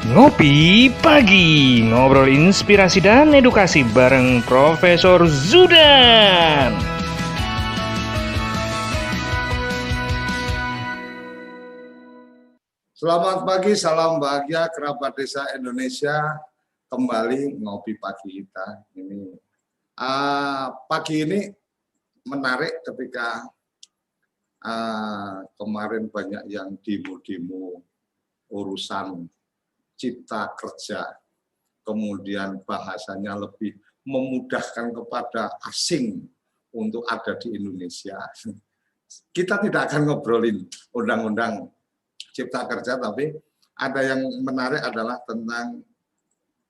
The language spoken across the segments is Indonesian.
Ngopi Pagi, ngobrol inspirasi dan edukasi bareng Profesor Zudan. Selamat pagi, salam bahagia kerabat desa Indonesia. Kembali ngopi pagi kita. Pagi ini menarik ketika kemarin banyak yang demo-demo urusan cipta kerja, kemudian bahasanya lebih memudahkan kepada asing untuk ada di Indonesia. Kita tidak akan ngobrolin undang-undang cipta kerja, tapi ada yang menarik adalah tentang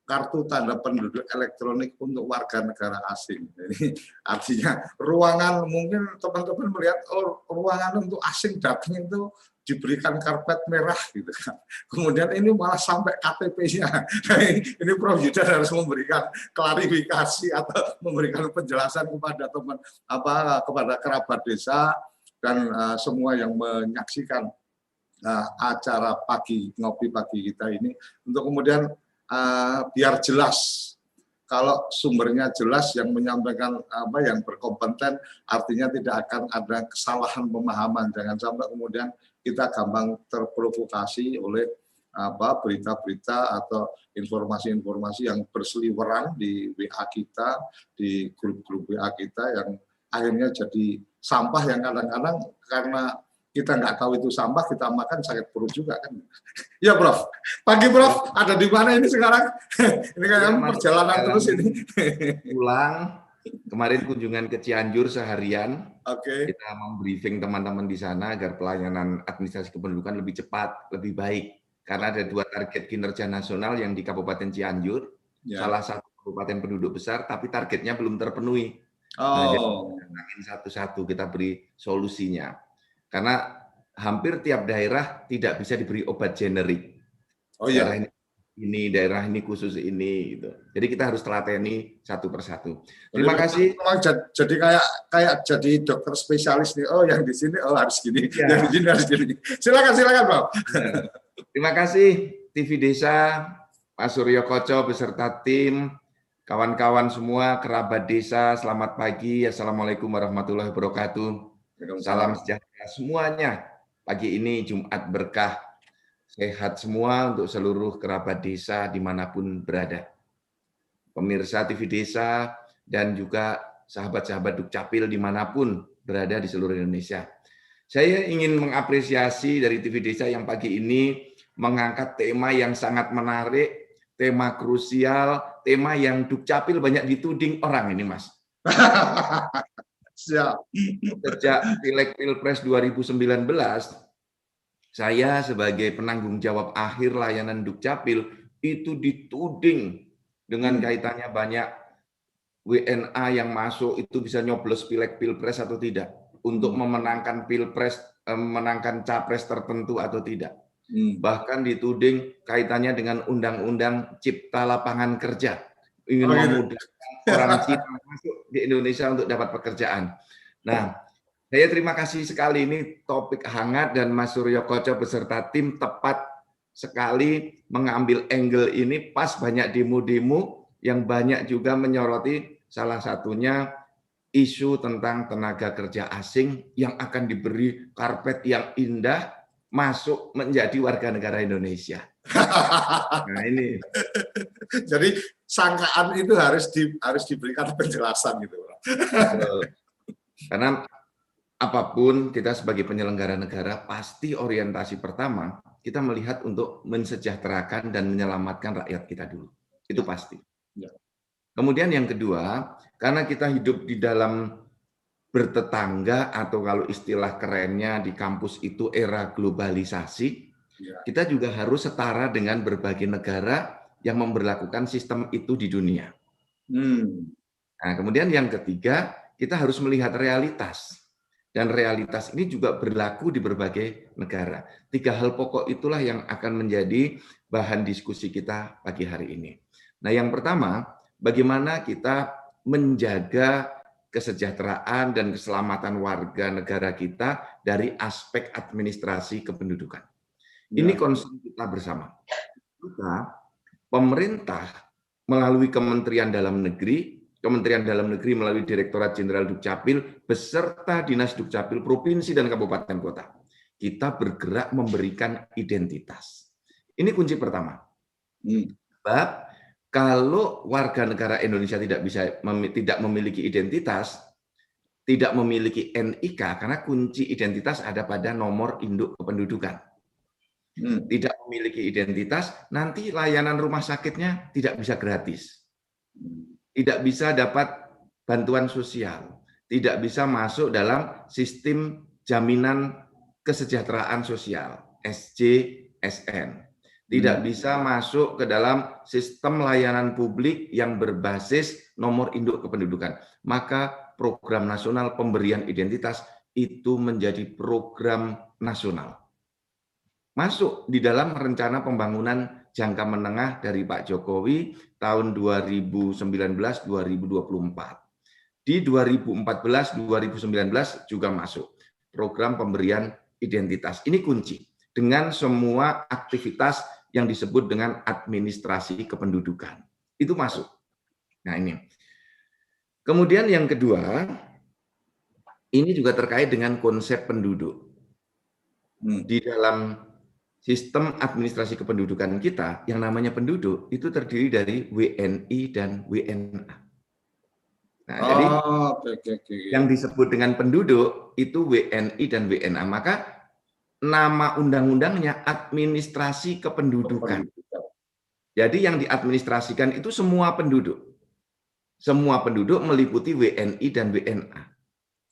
kartu tanda penduduk elektronik untuk warga negara asing. Jadi artinya ruangan, mungkin teman-teman melihat ruangan untuk asing datang itu diberikan karpet merah gitu kan. Kemudian ini malah sampai KTP-nya. Ini Prof Yudan harus memberikan klarifikasi atau memberikan penjelasan kepada kepada kerabat desa dan semua yang menyaksikan acara ngopi pagi kita ini, untuk kemudian biar jelas. Kalau sumbernya jelas, yang menyampaikan yang berkompeten, artinya tidak akan ada kesalahan pemahaman. Jangan sampai kemudian kita gampang terprovokasi oleh berita-berita atau informasi-informasi yang berseliweran di WA kita, di grup-grup WA kita, yang akhirnya jadi sampah yang kadang-kadang karena kita nggak tahu itu sampah, kita makan sakit perut juga kan. Ya Prof, pagi Prof, ada di mana ini sekarang? Ini kan perjalanan terus ini. Pulang, kemarin kunjungan ke Cianjur seharian. Oke. Kita membriefing teman-teman di sana agar pelayanan administrasi kependudukan lebih cepat, lebih baik. Karena ada 2 target kinerja nasional yang di Kabupaten Cianjur, salah satu kabupaten penduduk besar, tapi targetnya belum terpenuhi. Nah, jadi satu-satu kita beri solusinya. Karena hampir tiap daerah tidak bisa diberi obat generik. Daerah ini, daerah ini khusus ini, gitu. Jadi kita harus telateni satu persatu. Terima kasih. Jadi kayak jadi dokter spesialis nih. Oh, yang di sini harus gini, yang di sini harus gini. Silakan Bang. Terima kasih TV Desa, Pak Suryo Koco beserta tim, kawan-kawan semua, kerabat desa, selamat pagi. Assalamualaikum warahmatullahi wabarakatuh. Salam sejahtera semuanya. Pagi ini Jumat berkah. Sehat semua untuk seluruh kerabat desa dimanapun berada. Pemirsa TV Desa dan juga sahabat-sahabat Dukcapil dimanapun berada di seluruh Indonesia. Saya ingin mengapresiasi dari TV Desa yang pagi ini mengangkat tema yang sangat menarik, tema krusial, tema yang Dukcapil banyak dituding orang ini, Mas. Siap. Sejak Pileg Pilpres 2019, saya sebagai penanggung jawab akhir layanan Dukcapil itu dituding dengan kaitannya banyak WNA yang masuk itu bisa nyoblos Pileg Pilpres atau tidak, untuk memenangkan Pilpres, menangkan capres tertentu atau tidak. Bahkan dituding kaitannya dengan Undang-Undang Cipta Lapangan Kerja, ingin memudahkan orang Cina masuk di Indonesia untuk dapat pekerjaan. Nah, saya terima kasih sekali, ini topik hangat dan Mas Suryo Koco beserta tim tepat sekali mengambil angle ini, pas banyak demo-demo yang banyak juga menyoroti salah satunya isu tentang tenaga kerja asing yang akan diberi karpet yang indah masuk menjadi warga negara Indonesia. Nah ini. Jadi sangkaan itu harus diberikan penjelasan gitu. Karena apapun kita sebagai penyelenggara negara pasti orientasi pertama kita melihat untuk mensejahterakan dan menyelamatkan rakyat kita dulu. Itu pasti. Kemudian yang kedua, karena kita hidup di dalam bertetangga atau kalau istilah kerennya di kampus itu era globalisasi, kita juga harus setara dengan berbagai negara yang memberlakukan sistem itu di dunia. Nah, kemudian yang ketiga, kita harus melihat realitas. Dan realitas ini juga berlaku di berbagai negara. 3 hal pokok itulah yang akan menjadi bahan diskusi kita pagi hari ini. Nah, yang pertama, bagaimana kita menjaga kesejahteraan dan keselamatan warga negara kita dari aspek administrasi kependudukan. Ini concern kita bersama. Maka pemerintah melalui Kementerian Dalam Negeri melalui Direktorat Jenderal Dukcapil beserta Dinas Dukcapil Provinsi dan Kabupaten Kota. Kita bergerak memberikan identitas. Ini kunci pertama. Sebab kalau warga negara Indonesia tidak memiliki identitas, tidak memiliki NIK, karena kunci identitas ada pada nomor induk kependudukan. Tidak memiliki identitas, nanti layanan rumah sakitnya tidak bisa gratis. Tidak bisa dapat bantuan sosial. Tidak bisa masuk dalam sistem jaminan kesejahteraan sosial, SJSN. Tidak bisa masuk ke dalam sistem layanan publik yang berbasis nomor induk kependudukan. Maka program nasional pemberian identitas itu menjadi program nasional. Masuk di dalam rencana pembangunan jangka menengah dari Pak Jokowi tahun 2019-2024. Di 2014-2019 juga masuk program pemberian identitas. Ini kunci dengan semua aktivitas yang disebut dengan administrasi kependudukan. Itu masuk. Nah, ini. Kemudian yang kedua, ini juga terkait dengan konsep penduduk. Di dalam sistem administrasi kependudukan kita, yang namanya penduduk, itu terdiri dari WNI dan WNA. Nah, jadi yang disebut dengan penduduk itu WNI dan WNA. Maka nama undang-undangnya administrasi kependudukan. Jadi yang diadministrasikan itu semua penduduk. Semua penduduk meliputi WNI dan WNA.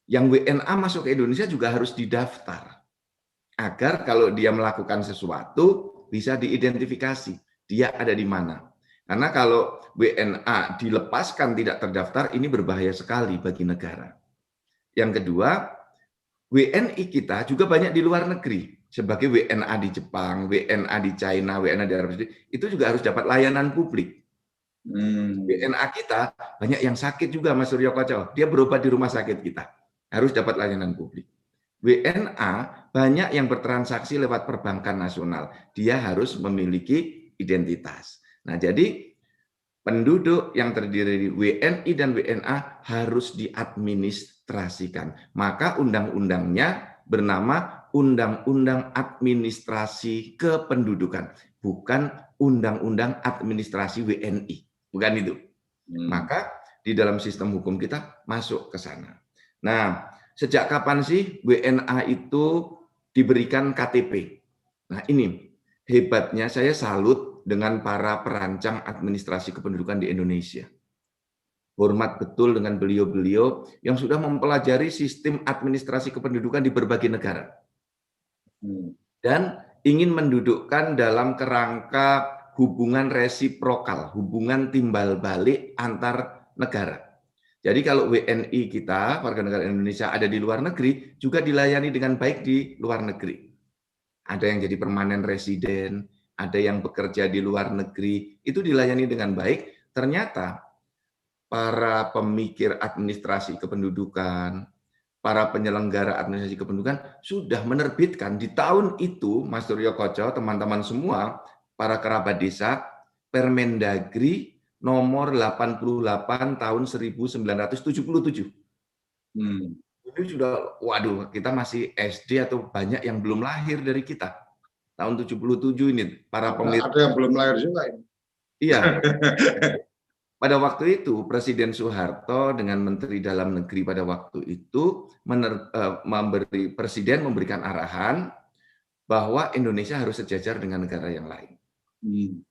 Yang WNA masuk ke Indonesia juga harus didaftar. Agar kalau dia melakukan sesuatu bisa diidentifikasi dia ada di mana. Karena kalau WNA dilepaskan tidak terdaftar, ini berbahaya sekali bagi negara. Yang kedua, WNI kita juga banyak di luar negeri. Sebagai WNA di Jepang, WNA di China, WNA di Arab Saudi, itu juga harus dapat layanan publik. WNA kita banyak yang sakit juga, Mas Suryo Koco. Dia berobat di rumah sakit kita. Harus dapat layanan publik. WNA banyak yang bertransaksi lewat perbankan nasional. Dia harus memiliki identitas. Nah, jadi penduduk yang terdiri dari WNI dan WNA harus diadministrasikan. Maka undang-undangnya bernama Undang-Undang Administrasi Kependudukan, bukan Undang-Undang Administrasi WNI. Bukan itu. Maka di dalam sistem hukum kita masuk ke sana. Nah, sejak kapan sih WNA itu diberikan KTP? Nah, ini hebatnya saya salut dengan para perancang administrasi kependudukan di Indonesia. Hormat betul dengan beliau-beliau yang sudah mempelajari sistem administrasi kependudukan di berbagai negara. Dan ingin mendudukkan dalam kerangka hubungan resiprokal, hubungan timbal balik antar negara. Jadi kalau WNI kita, warga negara Indonesia ada di luar negeri, juga dilayani dengan baik di luar negeri. Ada yang jadi permanen residen, ada yang bekerja di luar negeri, itu dilayani dengan baik. Ternyata para pemikir administrasi kependudukan, para penyelenggara administrasi kependudukan sudah menerbitkan di tahun itu, Mas Suryo Koco, teman-teman semua, para kerabat desa, Permendagri nomor 88 tahun 1977. Itu sudah, waduh, kita masih SD atau banyak yang belum lahir dari kita. Tahun 77 ini, para pemirsa. Ada yang belum lahir juga ini. Iya. Pada waktu itu, Presiden Soeharto dengan Menteri Dalam Negeri pada waktu itu, Presiden memberikan arahan bahwa Indonesia harus sejajar dengan negara yang lain.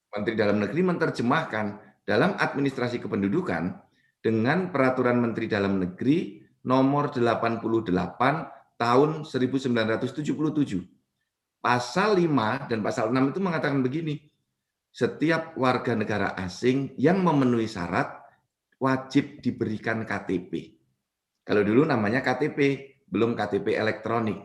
Menteri Dalam Negeri menerjemahkan dalam administrasi kependudukan dengan Peraturan Menteri Dalam Negeri nomor 88 tahun 1977. Pasal 5 dan pasal 6 itu mengatakan begini, setiap warga negara asing yang memenuhi syarat wajib diberikan KTP. Kalau dulu namanya KTP, belum KTP elektronik.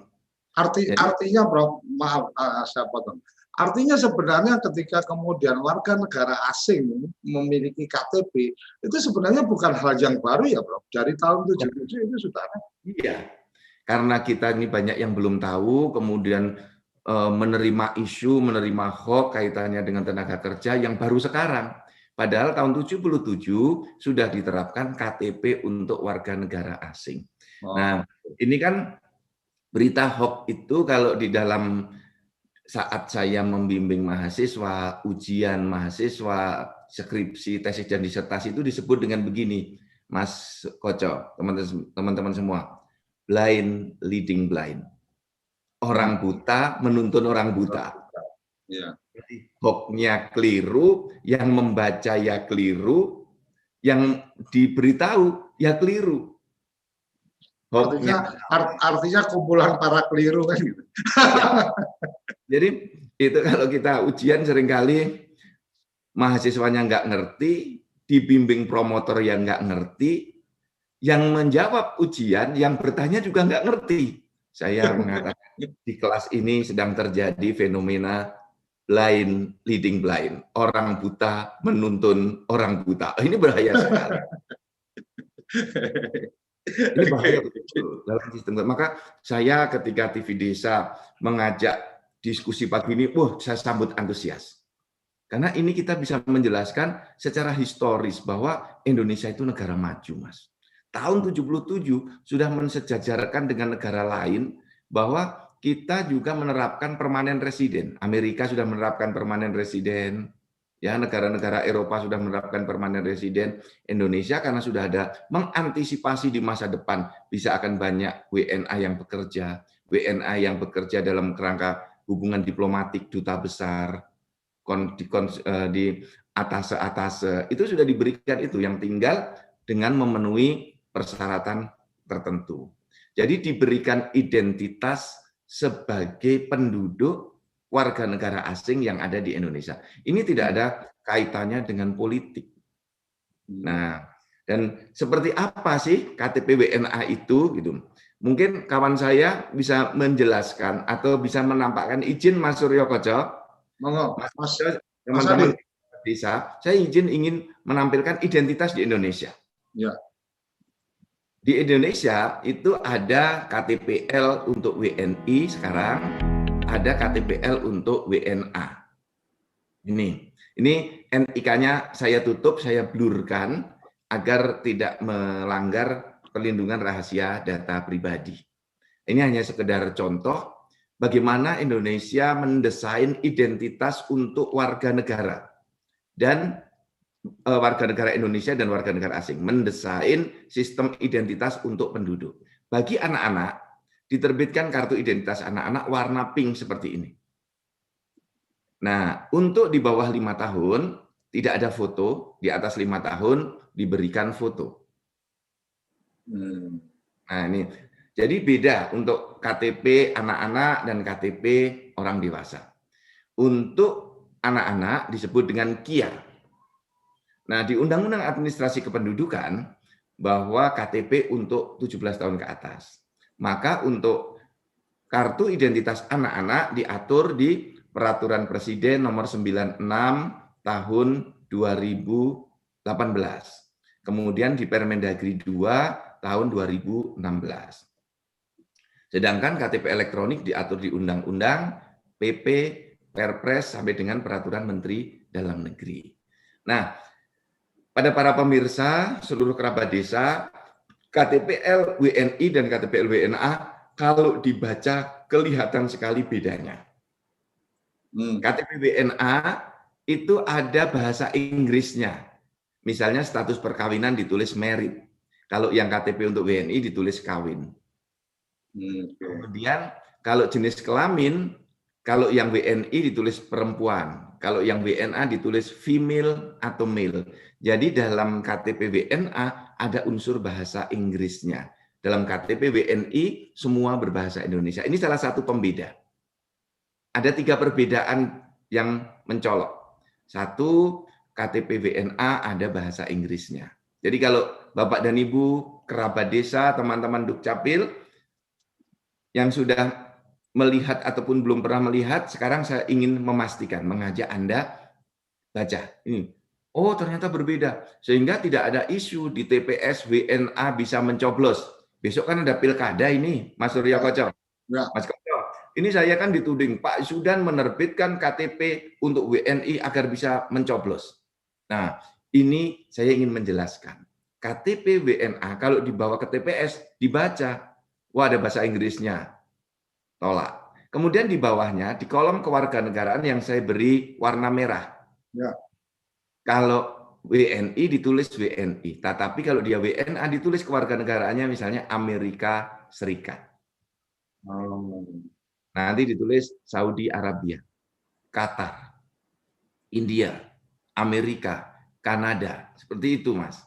Artinya, Bro, maaf, saya potong. Artinya sebenarnya ketika kemudian warga negara asing memiliki KTP, itu sebenarnya bukan hal yang baru ya, Bro. Dari tahun 77 itu sudah ada. Iya, karena kita ini banyak yang belum tahu, kemudian menerima isu, menerima hoax kaitannya dengan tenaga kerja yang baru sekarang. Padahal tahun 77 sudah diterapkan KTP untuk warga negara asing. Nah, ini kan berita hoax itu kalau di dalam saat saya membimbing mahasiswa, ujian mahasiswa, skripsi, tesis, dan disertasi itu disebut dengan begini, Mas Koco, teman-teman semua, blind leading blind. Orang buta menuntun orang buta. Ya. Hoax-nya keliru, yang membaca ya keliru, yang diberitahu ya keliru. Artinya kumpulan para keliru kan gitu. Ya. Jadi itu kalau kita ujian seringkali mahasiswanya nggak ngerti, dibimbing promotor yang nggak ngerti, yang menjawab ujian, yang bertanya juga nggak ngerti. Saya mengatakan di kelas ini sedang terjadi fenomena blind leading blind. Orang buta menuntun orang buta. Ini bahaya sekali. Ini bahaya betul dalam sistem. Maka saya ketika TV Desa mengajak diskusi pagi ini, saya sambut antusias. Karena ini kita bisa menjelaskan secara historis bahwa Indonesia itu negara maju, Mas. Tahun 77 sudah mensejajarkan dengan negara lain bahwa kita juga menerapkan permanen residen. Amerika sudah menerapkan permanen residen, ya, negara-negara Eropa sudah menerapkan permanen residen. Indonesia karena sudah ada mengantisipasi di masa depan bisa akan banyak WNA yang bekerja, WNA yang bekerja dalam kerangka hubungan diplomatik, duta besar, di atas itu sudah diberikan itu, yang tinggal dengan memenuhi persyaratan tertentu. Jadi diberikan identitas sebagai penduduk warga negara asing yang ada di Indonesia. Ini tidak ada kaitannya dengan politik. Nah, dan seperti apa sih KTP WNA itu gitu. Mungkin kawan saya bisa menjelaskan atau bisa menampakkan, izin Mas Suryo Koco. Monggo, Mas, teman-teman desa, saya ingin menampilkan identitas di Indonesia. Ya. Di Indonesia itu ada KTPL untuk WNI sekarang, ada KTPL untuk WNA. Ini NIK-nya saya tutup, saya blurkan agar tidak melanggar perlindungan rahasia data pribadi. Ini hanya sekedar contoh bagaimana Indonesia mendesain identitas untuk warga negara dan warga negara Indonesia dan warga negara asing, mendesain sistem identitas untuk penduduk. Bagi anak-anak, diterbitkan kartu identitas anak-anak warna pink seperti ini. Nah, untuk di bawah 5 tahun, tidak ada foto, di atas 5 tahun diberikan foto. Nah, ini. Jadi beda untuk KTP anak-anak dan KTP orang dewasa. Untuk anak-anak disebut dengan KIA. Nah, di Undang-Undang Administrasi Kependudukan bahwa KTP untuk 17 tahun ke atas. Maka untuk kartu identitas anak-anak diatur di Peraturan Presiden nomor 96 tahun 2018. Kemudian di Permendagri 2 tahun 2016. Sedangkan KTP elektronik diatur di Undang-Undang, PP, Perpres, sampai dengan Peraturan Menteri Dalam Negeri. Nah, pada para pemirsa, seluruh kerabat desa, KTPL WNI dan KTPL WNA, kalau dibaca kelihatan sekali bedanya. KTP WNA itu ada bahasa Inggrisnya. Misalnya status perkawinan ditulis married. Kalau yang KTP untuk WNI ditulis kawin. Kemudian kalau jenis kelamin, kalau yang WNI ditulis perempuan, kalau yang WNA ditulis female atau male. Jadi dalam KTP WNA ada unsur bahasa Inggrisnya. Dalam KTP WNI semua berbahasa Indonesia. Ini salah satu pembeda. Ada 3 perbedaan yang mencolok. 1, KTP WNA ada bahasa Inggrisnya. Jadi kalau Bapak dan Ibu, kerabat desa, teman-teman Dukcapil yang sudah melihat ataupun belum pernah melihat, sekarang saya ingin memastikan, mengajak Anda baca. Ini, oh ternyata berbeda. Sehingga tidak ada isu di TPS WNA bisa mencoblos. Besok kan ada pilkada ini, Mas Suryo Koco. Ya. Mas Koco, ini saya kan dituding Pak Zudan menerbitkan KTP untuk WNI agar bisa mencoblos. Nah, ini saya ingin menjelaskan. KTP WNA kalau dibawa ke TPS dibaca, wah ada bahasa Inggrisnya, tolak. Kemudian di bawahnya di kolom kewarganegaraan yang saya beri warna merah. Ya. Kalau WNI ditulis WNI, tetapi kalau dia WNA ditulis kewarganegaraannya misalnya Amerika Serikat. Nanti ditulis Saudi Arabia, Qatar, India, Amerika, Kanada, seperti itu, Mas.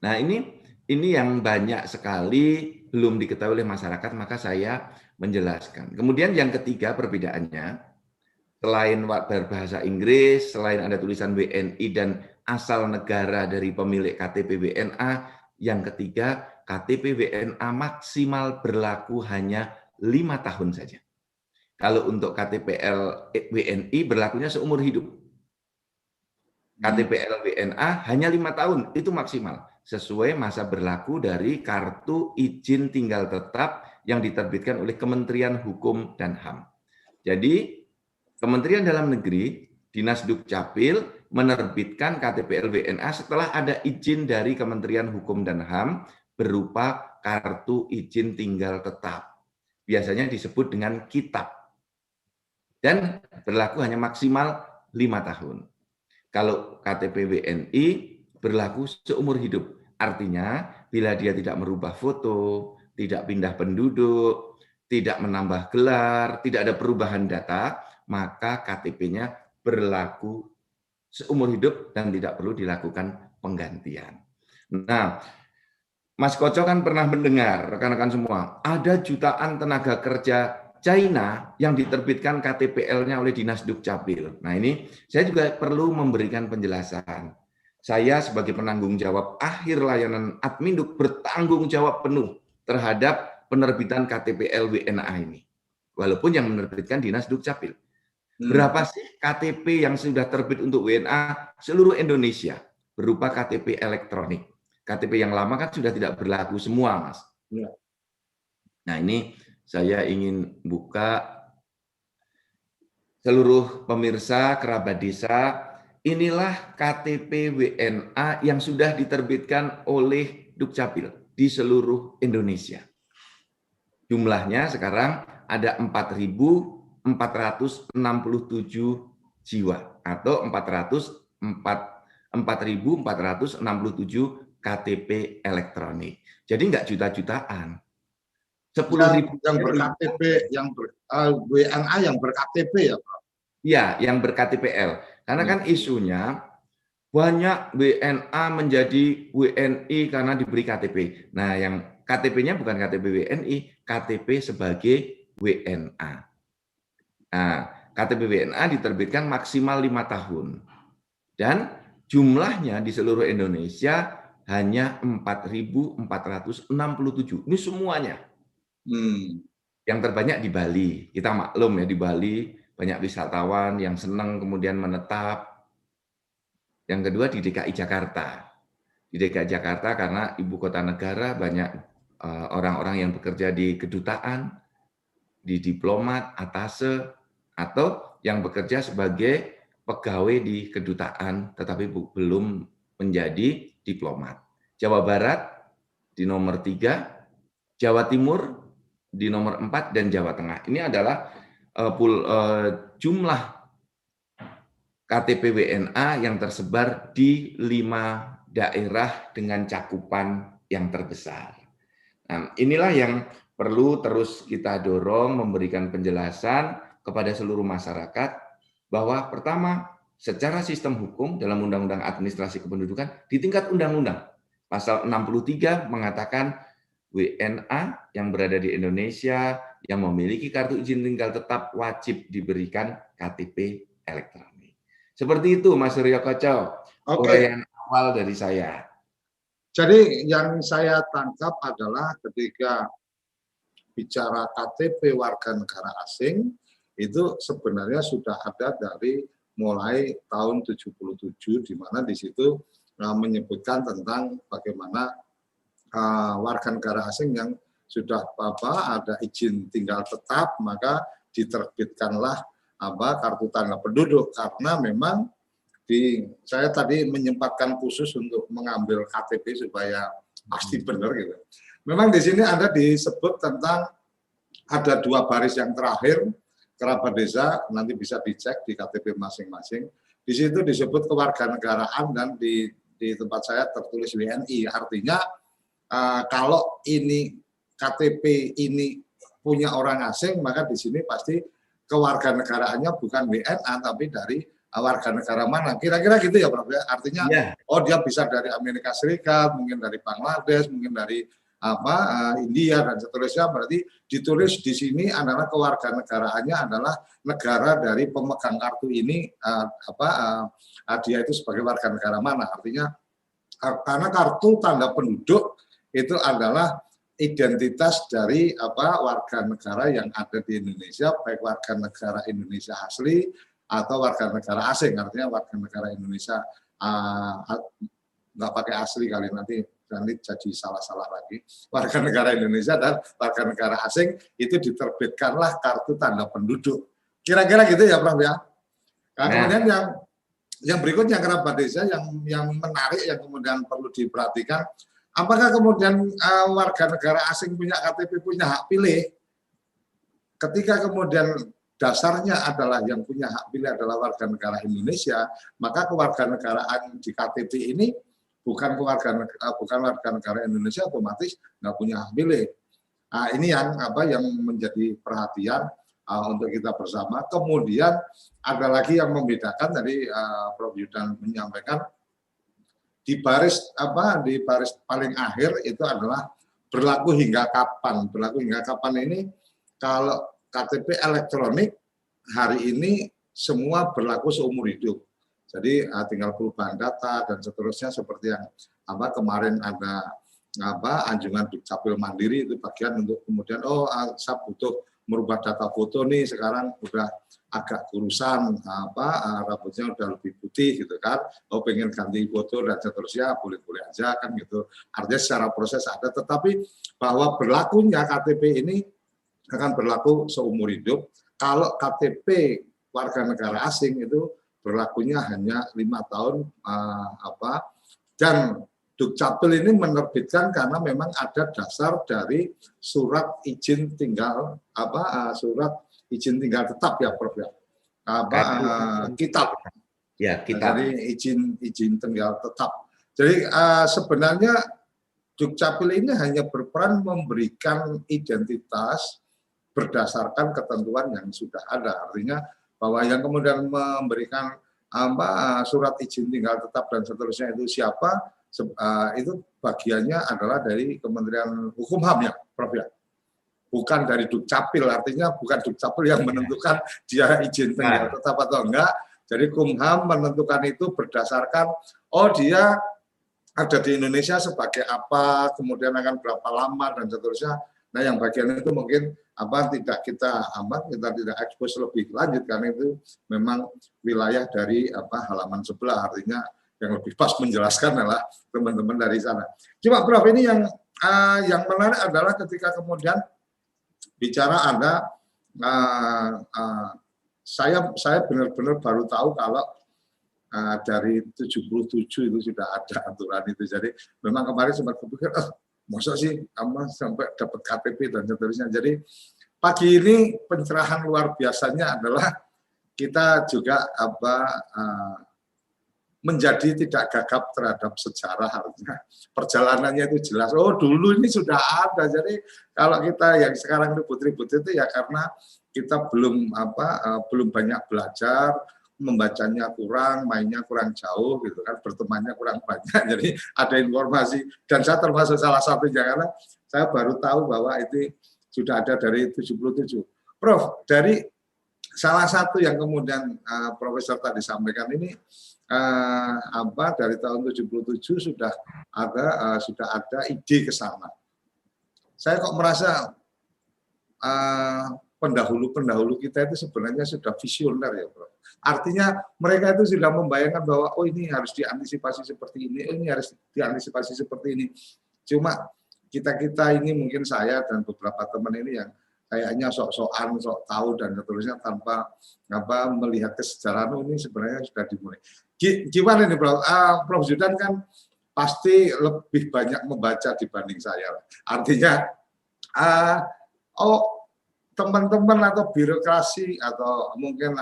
Nah, ini yang banyak sekali belum diketahui oleh masyarakat, maka saya menjelaskan. Kemudian yang ketiga perbedaannya, selain berbahasa Inggris, selain ada tulisan WNI dan asal negara dari pemilik KTP WNA, yang ketiga KTP WNA maksimal berlaku hanya 5 tahun saja. Kalau untuk KTPL WNI berlakunya seumur hidup. KTPL WNA hanya 5 tahun, itu maksimal. Sesuai masa berlaku dari kartu izin tinggal tetap yang diterbitkan oleh Kementerian Hukum dan HAM. Jadi, Kementerian Dalam Negeri, Dinas Dukcapil menerbitkan KTPL WNA setelah ada izin dari Kementerian Hukum dan HAM berupa kartu izin tinggal tetap. Biasanya disebut dengan kitab. Dan berlaku hanya maksimal 5 tahun. Kalau KTP WNI berlaku seumur hidup. Artinya, bila dia tidak merubah foto, tidak pindah penduduk, tidak menambah gelar, tidak ada perubahan data, maka KTP-nya berlaku seumur hidup dan tidak perlu dilakukan penggantian. Nah, Mas Koco kan pernah mendengar, rekan-rekan semua, ada jutaan tenaga kerja China yang diterbitkan KTPL-nya oleh Dinas Dukcapil. Nah, ini saya juga perlu memberikan penjelasan. Saya sebagai penanggung jawab akhir layanan Adminduk bertanggung jawab penuh terhadap penerbitan KTPL WNA ini. Walaupun yang menerbitkan Dinas Dukcapil. Berapa sih KTP yang sudah terbit untuk WNA seluruh Indonesia berupa KTP elektronik? KTP yang lama kan sudah tidak berlaku semua, Mas. Ya. Nah, ini saya ingin buka seluruh pemirsa, kerabat desa, inilah KTP WNA yang sudah diterbitkan oleh Dukcapil di seluruh Indonesia. Jumlahnya sekarang ada 4.467 jiwa atau 4.467 KTP elektronik. Jadi enggak juta-jutaan. 10.000 yang ber-KTP, WNA yang ber-KTP ya, Pak? Iya, yang ber-KTPL. Karena kan isunya banyak WNA menjadi WNI karena diberi KTP. Nah, yang KTP-nya bukan KTP WNI, KTP sebagai WNA. Nah, KTP WNA diterbitkan maksimal 5 tahun. Dan jumlahnya di seluruh Indonesia hanya 4.467. Ini semuanya. Yang terbanyak di Bali. Kita maklum ya, di Bali banyak wisatawan yang senang kemudian menetap. Yang kedua di DKI Jakarta. Di DKI Jakarta karena ibu kota negara banyak orang-orang yang bekerja di kedutaan, di diplomat, atase, atau yang bekerja sebagai pegawai di kedutaan tetapi belum menjadi diplomat. Jawa Barat di nomor 3, Jawa Timur di nomor 4, dan Jawa Tengah. Ini adalah jumlah KTP WNA yang tersebar di 5 daerah dengan cakupan yang terbesar. Nah, inilah yang perlu terus kita dorong, memberikan penjelasan kepada seluruh masyarakat bahwa pertama, secara sistem hukum dalam Undang-Undang Administrasi Kependudukan di tingkat undang-undang, pasal 63 mengatakan WNA yang berada di Indonesia yang memiliki kartu izin tinggal tetap wajib diberikan KTP elektronik. Seperti itu, Mas Suryo Koco, uraian awal dari saya. Jadi yang saya tangkap adalah ketika bicara KTP warga negara asing, itu sebenarnya sudah ada dari mulai tahun 77, di mana di situ menyebutkan tentang bagaimana warga negara asing yang sudah ada izin tinggal tetap, maka diterbitkanlah kartu tanda penduduk, karena memang saya tadi menyempatkan khusus untuk mengambil KTP supaya pasti benar gitu. Memang di sini ada disebut tentang ada 2 baris yang terakhir kerabat desa, nanti bisa dicek di KTP masing-masing. Di situ disebut kewarganegaraan dan di tempat saya tertulis WNI. Artinya kalau ini KTP ini punya orang asing, maka di sini pasti kewarganegaraannya bukan WNA tapi dari warga negara mana. Kira-kira gitu ya Prof ya. Artinya oh dia bisa dari Amerika Serikat, mungkin dari Bangladesh, mungkin dari India dan seterusnya. Berarti ditulis di sini adalah kewarganegaraannya adalah negara dari pemegang kartu ini, dia itu sebagai warga negara mana. Artinya karena kartu tanda penduduk itu adalah identitas dari warga negara yang ada di Indonesia, baik warga negara Indonesia asli atau warga negara asing. Artinya warga negara Indonesia nggak pakai asli kali, nanti jadi salah-salah lagi. Warga negara Indonesia dan warga negara asing itu diterbitkanlah kartu tanda penduduk. Kira-kira gitu ya Prof ya. Nah, kemudian yang berikutnya kerabat desa yang menarik yang kemudian perlu diperhatikan, apakah kemudian warga negara asing punya KTP, punya hak pilih? Ketika kemudian dasarnya adalah yang punya hak pilih adalah warga negara Indonesia, maka kewarganegaraan di KTP ini bukan warga negara Indonesia, otomatis nggak punya hak pilih. Nah, ini yang menjadi perhatian untuk kita bersama. Kemudian ada lagi yang membedakan, tadi Prof Yudan menyampaikan, di baris paling akhir itu adalah berlaku hingga kapan. Berlaku hingga kapan ini, kalau KTP elektronik hari ini semua berlaku seumur hidup. Jadi tinggal perubahan data dan seterusnya, seperti yang kemarin ada anjungan Dukcapil Mandiri, itu bagian untuk kemudian saya butuh merubah data foto nih, sekarang udah agak kurusan, rambutnya udah lebih putih gitu kan, pengen ganti foto dan seterusnya, boleh-boleh aja kan gitu. Artinya secara proses ada, tetapi bahwa berlakunya KTP ini akan berlaku seumur hidup. Kalau KTP warga negara asing itu berlakunya hanya 5 tahun, dan Dukcapil ini menerbitkan karena memang ada dasar dari surat izin tinggal surat izin tinggal tetap ya Prof ya, kitab. Ya, kitab. Jadi izin tinggal tetap. Jadi sebenarnya Dukcapil ini hanya berperan memberikan identitas berdasarkan ketentuan yang sudah ada. Artinya bahwa yang kemudian memberikan surat izin tinggal tetap dan seterusnya itu siapa, itu bagiannya adalah dari Kementerian Hukum HAM ya Prof ya, bukan dari Dukcapil. Artinya bukan Dukcapil yang menentukan dia izin tinggal tetap atau enggak. Jadi Kumham menentukan itu berdasarkan dia ada di Indonesia sebagai apa, kemudian akan berapa lama dan seterusnya. Nah, yang bagian itu mungkin tidak kita tidak ekspos lebih lanjut, karena itu memang wilayah dari halaman sebelah. Artinya yang lebih pas menjelaskan adalah teman-teman dari sana. Cuma Prof, ini yang menarik adalah ketika kemudian bicara ada saya benar-benar baru tahu kalau dari 77 itu sudah ada aturan itu. Jadi memang kemarin sempat berpikir, masa sih sampai dapat KTP dan seterusnya. Jadi pagi ini pencerahan luar biasanya adalah kita juga menjadi tidak gagap terhadap sejarah. Artinya perjalanannya itu jelas. Oh, dulu ini sudah ada. Jadi kalau kita yang sekarang ribut-ribut itu ya karena kita belum banyak belajar, membacanya kurang, mainnya kurang jauh gitu kan, bertemannya kurang banyak. Jadi ada informasi, dan saya termasuk salah satunya karena saya baru tahu bahwa itu sudah ada dari 77. Prof, dari salah satu yang kemudian Profesor tadi sampaikan ini, dari tahun 77 sudah ada ide ke sana. Saya kok merasa pendahulu kita itu sebenarnya sudah visioner ya Prof. Artinya mereka itu sudah membayangkan bahwa ini harus diantisipasi seperti ini, ini harus diantisipasi seperti ini. Cuma kita ini mungkin saya dan beberapa teman ini yang kayaknya sok-sokan, sok tahu dan seterusnya tanpa melihat kesejarahan ini sebenarnya sudah dimulai. Gimana nih Prof? Prof Zudan kan pasti lebih banyak membaca dibanding saya. Artinya, teman-teman atau birokrasi atau mungkin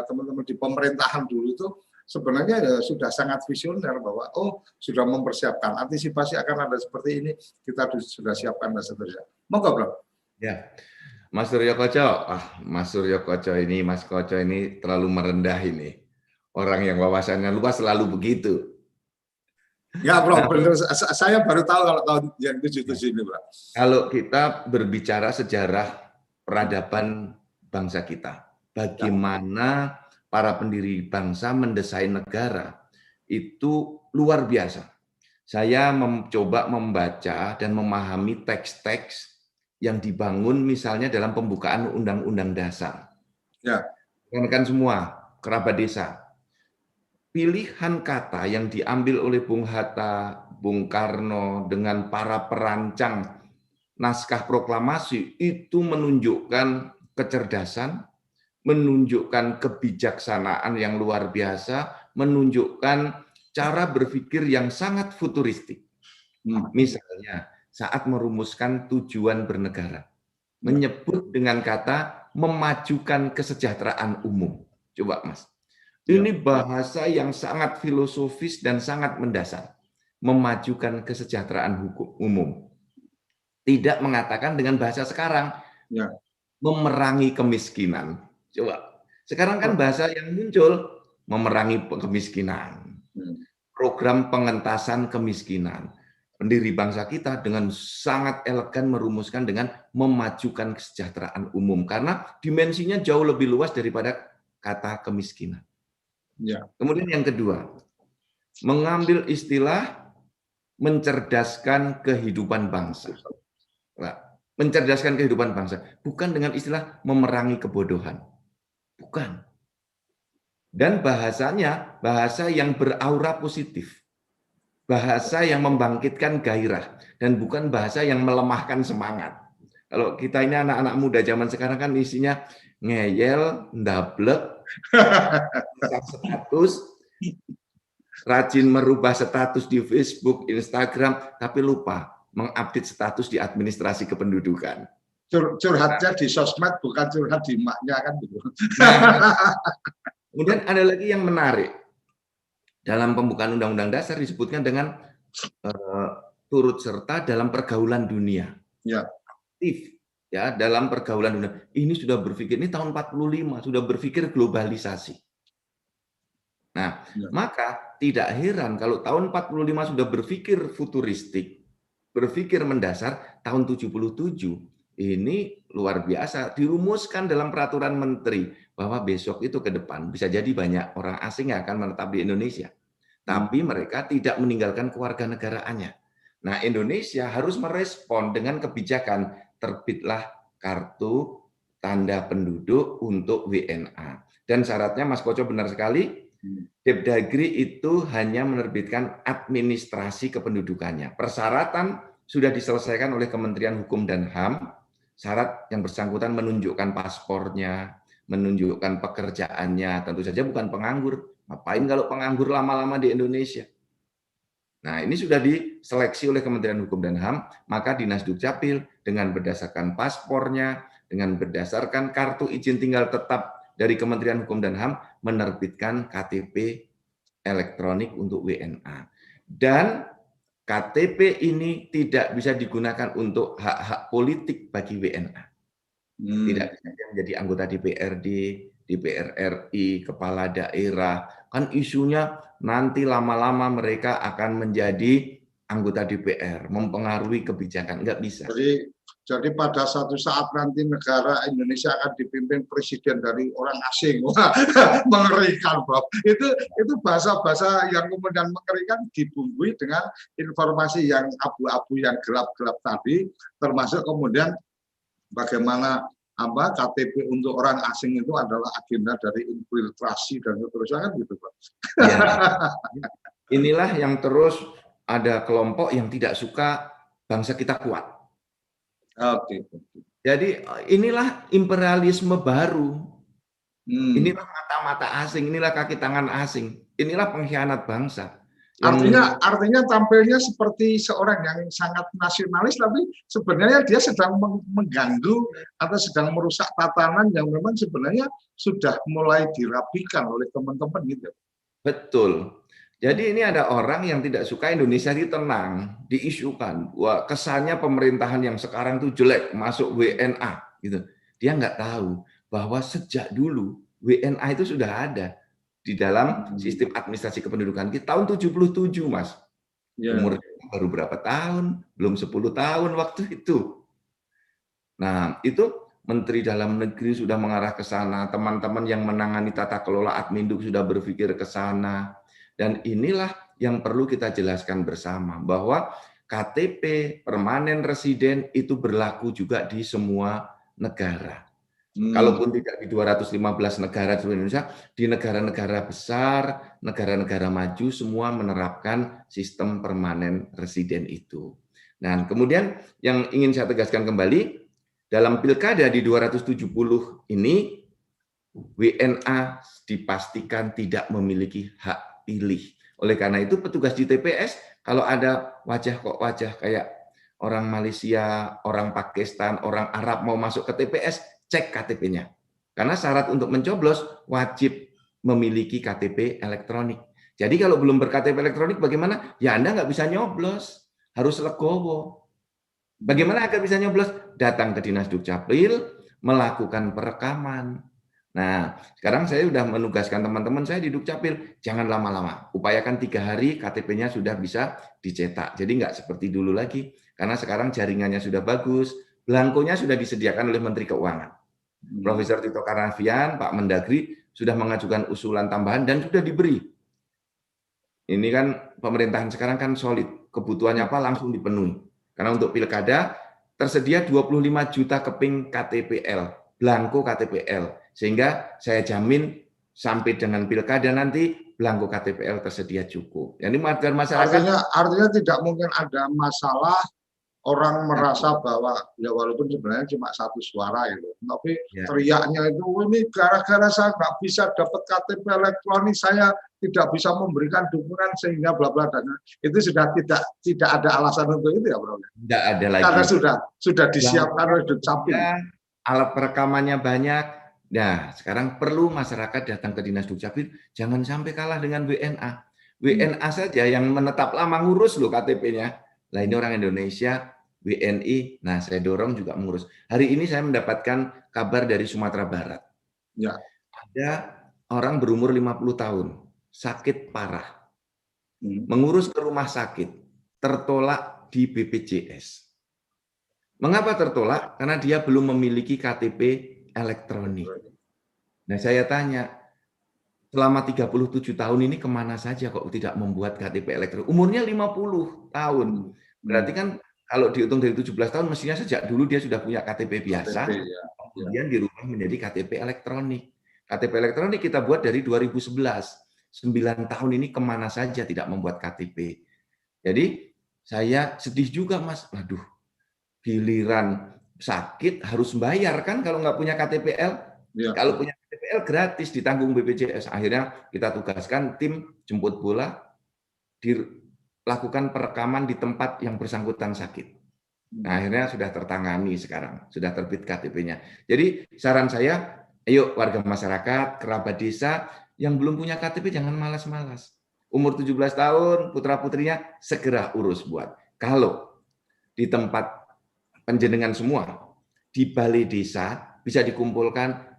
teman-teman di pemerintahan dulu itu sebenarnya sudah sangat visioner bahwa sudah mempersiapkan antisipasi akan ada seperti ini, kita sudah siapkan dan seterusnya. Monggo, Bro. Ya, Mas Suryo Koco, Mas Suryo Koco ini, Mas Koco ini terlalu merendah ini. Orang yang wawasannya luas selalu begitu. Ya, Bro, benar. Saya baru tahu kalau tahun yang 77 ini, Bro. Kalau kita berbicara sejarah peradaban bangsa kita, bagaimana para pendiri bangsa mendesain negara, itu luar biasa. Saya mencoba membaca dan memahami teks-teks yang dibangun misalnya dalam pembukaan Undang-Undang Dasar. Ya. Kan semua kerabat desa. Pilihan kata yang diambil oleh Bung Hatta, Bung Karno dengan para perancang naskah proklamasi itu menunjukkan kecerdasan, menunjukkan kebijaksanaan yang luar biasa, menunjukkan cara berpikir yang sangat futuristik. Misalnya, saat merumuskan tujuan bernegara, menyebut dengan kata memajukan kesejahteraan umum. Coba, Mas. Ini bahasa yang sangat filosofis dan sangat mendasar. Memajukan kesejahteraan umum. Tidak mengatakan dengan bahasa sekarang, memerangi kemiskinan. Coba. Sekarang kan bahasa yang muncul, memerangi kemiskinan. Program pengentasan kemiskinan. Pendiri bangsa kita dengan sangat elegan merumuskan dengan memajukan kesejahteraan umum. Karena dimensinya jauh lebih luas daripada kata kemiskinan. Kemudian yang kedua, mengambil istilah mencerdaskan kehidupan bangsa. Mencerdaskan kehidupan bangsa. Bukan dengan istilah memerangi kebodohan. Bukan. Dan bahasanya, bahasa yang beraura positif. Bahasa yang membangkitkan gairah dan bukan bahasa yang melemahkan semangat. Kalau kita ini anak-anak muda zaman sekarang kan isinya ngeyel, ndablek, status, rajin merubah status di Facebook, Instagram, tapi lupa mengupdate status di administrasi kependudukan. Curhatnya di sosmed bukan curhat di maknya kan gitu. Kemudian ada lagi yang menarik. Dalam pembukaan Undang-Undang Dasar disebutkan dengan turut serta dalam pergaulan dunia. Aktif ya dalam pergaulan dunia. Ini sudah berpikir, ini tahun 45 sudah berpikir globalisasi. Nah, maka tidak heran kalau tahun 45 sudah berpikir futuristik, berpikir mendasar, tahun 77 ini luar biasa dirumuskan dalam peraturan menteri bahwa besok itu ke depan bisa jadi banyak orang asing yang akan menetap di Indonesia. Tapi mereka tidak meninggalkan kewarganegaraannya. Nah, Indonesia harus merespon dengan kebijakan terbitlah kartu tanda penduduk untuk WNA. Dan syaratnya, Mas Koco benar sekali, Depdagri itu hanya menerbitkan administrasi kependudukannya. Persyaratan sudah diselesaikan oleh Kementerian Hukum dan HAM. Syarat yang bersangkutan menunjukkan paspornya, menunjukkan pekerjaannya, tentu saja bukan penganggur. Ngapain kalau penganggur lama-lama di Indonesia? Nah, ini sudah diseleksi oleh Kementerian Hukum dan HAM, maka Dinas Dukcapil dengan berdasarkan paspornya, dengan berdasarkan kartu izin tinggal tetap dari Kementerian Hukum dan HAM, menerbitkan KTP elektronik untuk WNA. Dan KTP ini tidak bisa digunakan untuk hak-hak politik bagi WNA. Tidak bisa menjadi anggota DPRD, DPR RI, kepala daerah. Kan isunya nanti lama-lama mereka akan menjadi anggota DPR, mempengaruhi kebijakan. Enggak bisa. Jadi pada suatu saat nanti negara Indonesia akan dipimpin presiden dari orang asing. Mengerikan, Prof. Itu bahasa-bahasa yang kemudian mengerikan dibumbui dengan informasi yang abu-abu, yang gelap-gelap tadi, termasuk kemudian bagaimana KTP untuk orang asing itu adalah agenda dari infiltrasi dan seterusnya kan gitu, Pak. Ya. Inilah yang terus ada kelompok yang tidak suka bangsa kita kuat. Oke. Jadi inilah imperialisme baru. Inilah mata-mata asing, inilah kaki tangan asing, inilah pengkhianat bangsa. Artinya tampilnya seperti seorang yang sangat nasionalis, tapi sebenarnya dia sedang mengganggu atau sedang merusak tatanan yang memang sebenarnya sudah mulai dirapikan oleh teman-teman gitu. Betul. Jadi ini ada orang yang tidak suka Indonesia itu tenang, diisukan. Wah, kesannya pemerintahan yang sekarang itu jelek, masuk WNA gitu. Dia nggak tahu bahwa sejak dulu WNA itu sudah ada di dalam sistem administrasi kependudukan kita tahun 77, Mas. Umur baru berapa tahun? Belum 10 tahun waktu itu. Nah, itu Menteri Dalam Negeri sudah mengarah ke sana, teman-teman yang menangani tata kelola Adminduk sudah berpikir ke sana. Dan inilah yang perlu kita jelaskan bersama, bahwa KTP permanen residen itu berlaku juga di semua negara. Kalaupun tidak di 215 negara seluruh Indonesia, di negara-negara besar, negara-negara maju, semua menerapkan sistem permanen residen itu. Nah, kemudian yang ingin saya tegaskan kembali, dalam pilkada di 270 ini, WNA dipastikan tidak memiliki hak pilih. Oleh karena itu petugas di TPS kalau ada wajah kayak orang Malaysia, orang Pakistan, orang Arab mau masuk ke TPS, cek KTP-nya. Karena syarat untuk mencoblos wajib memiliki KTP elektronik. Jadi kalau belum berKTP elektronik bagaimana? Ya Anda nggak bisa nyoblos, harus legowo. Bagaimana agar bisa nyoblos? Datang ke Dinas Dukcapil, melakukan perekaman. Nah, sekarang saya sudah menugaskan teman-teman saya di Dukcapil, jangan lama-lama. Upayakan 3 hari KTP-nya sudah bisa dicetak. Jadi nggak seperti dulu lagi. Karena sekarang jaringannya sudah bagus, belangkonya sudah disediakan oleh Menteri Keuangan. Profesor Tito Karnavian, Pak Mendagri, sudah mengajukan usulan tambahan dan sudah diberi. Ini kan pemerintahan sekarang kan solid. Kebutuhannya apa langsung dipenuhi. Karena untuk pilkada tersedia 25 juta keping KTPL, belangko KTPL. Sehingga saya jamin sampai dengan pilkada nanti belangko KTPL tersedia cukup. Jadi agar masyarakat artinya tidak mungkin ada masalah orang merasa bahwa ya walaupun sebenarnya cuma 1 suara itu, tapi teriaknya itu ini gara-gara saya nggak bisa dapat KTP elektronik, saya tidak bisa memberikan dukungan sehingga bla bla, dan itu sudah tidak ada alasan untuk itu ya, Bro. Tidak ada lagi. Karena sudah disiapkan oleh Dukcapil. Alat perekamannya banyak. Nah, sekarang perlu masyarakat datang ke Dinas Dukcapil, jangan sampai kalah dengan WNA. WNA saja yang menetap lama ngurus loh KTP-nya. Lah ini orang Indonesia, WNI, nah saya dorong juga mengurus. Hari ini saya mendapatkan kabar dari Sumatera Barat. Ya. Ada orang berumur 50 tahun, sakit parah. Mengurus ke rumah sakit, tertolak di BPJS. Mengapa tertolak? Karena dia belum memiliki KTP elektronik. Nah, saya tanya, selama 37 tahun ini kemana saja kok tidak membuat KTP elektronik? Umurnya 50 tahun. Berarti kan kalau dihitung dari 17 tahun, mestinya sejak dulu dia sudah punya KTP biasa, kemudian dirubah menjadi KTP elektronik. KTP elektronik kita buat dari 2011. 9 tahun ini kemana saja tidak membuat KTP. Jadi saya sedih juga, Mas. Aduh, giliran sakit harus bayar kan kalau nggak punya KTPL. Kalau punya KTPL gratis ditanggung BPJS. Akhirnya kita tugaskan tim jemput bola, dilakukan perekaman di tempat yang bersangkutan sakit. Nah, akhirnya sudah tertangani sekarang, sudah terbit KTP-nya. Jadi saran saya, ayo warga masyarakat, kerabat desa yang belum punya KTP jangan malas-malas. Umur 17 tahun, putra-putrinya segera urus buat. Kalau di tempat penjenengan semua, di balai desa bisa dikumpulkan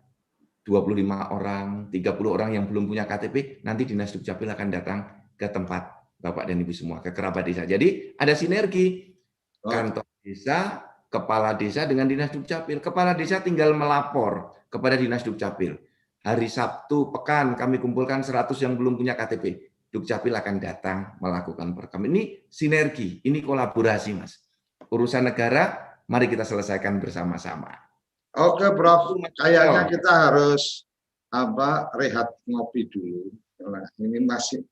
25 orang, 30 orang yang belum punya KTP, nanti Dinas Dukcapil akan datang ke tempat Bapak dan Ibu semua, ke kerabat desa. Jadi ada sinergi. Kantor desa, kepala desa dengan Dinas Dukcapil. Kepala desa tinggal melapor kepada Dinas Dukcapil. Hari Sabtu pekan kami kumpulkan 100 yang belum punya KTP. Dukcapil akan datang melakukan perekaman. Ini sinergi, ini kolaborasi, Mas. Urusan negara, mari kita selesaikan bersama-sama. Oke, Prof. Kayaknya kita harus rehat ngopi dulu. Ini masih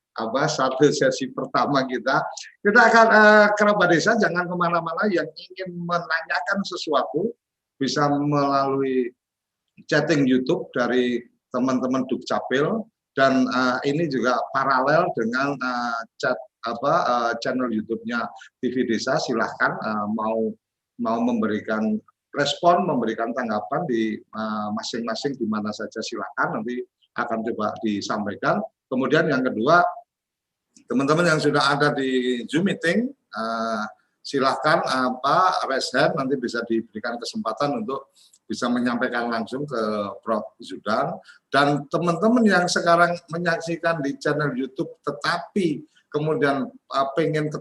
satu sesi pertama kita. Kita akan kerabat desa jangan kemana-mana, yang ingin menanyakan sesuatu bisa melalui chatting YouTube dari teman-teman Dukcapil, dan ini juga paralel dengan channel YouTube-nya TV Desa. Silahkan mau memberikan respon, memberikan tanggapan di masing-masing di mana saja, silahkan, nanti akan coba disampaikan. Kemudian yang kedua, teman-teman yang sudah ada di Zoom meeting, silahkan raise hand, nanti bisa diberikan kesempatan untuk bisa menyampaikan langsung ke Prof. Zudan. Dan teman-teman yang sekarang menyaksikan di channel YouTube tetapi kemudian pengen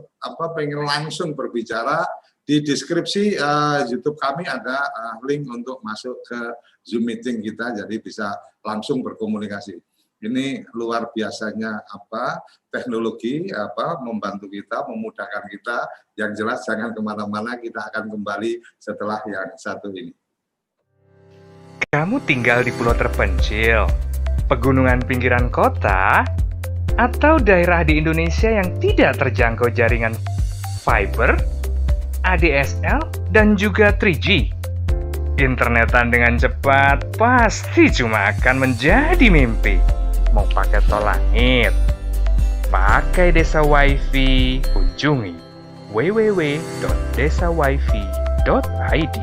langsung berbicara, di deskripsi YouTube kami ada link untuk masuk ke Zoom meeting kita, jadi bisa langsung berkomunikasi. Ini luar biasanya teknologi membantu kita, memudahkan kita. Yang jelas jangan kemana-mana, kita akan kembali setelah yang satu ini. Kamu tinggal di pulau terpencil, pegunungan pinggiran kota, atau daerah di Indonesia yang tidak terjangkau jaringan fiber, ADSL, dan juga 3G. Internetan dengan cepat pasti cuma akan menjadi mimpi. Mau pakai tol langit, pakai Desa Wifi, kunjungi www.desawifi.id.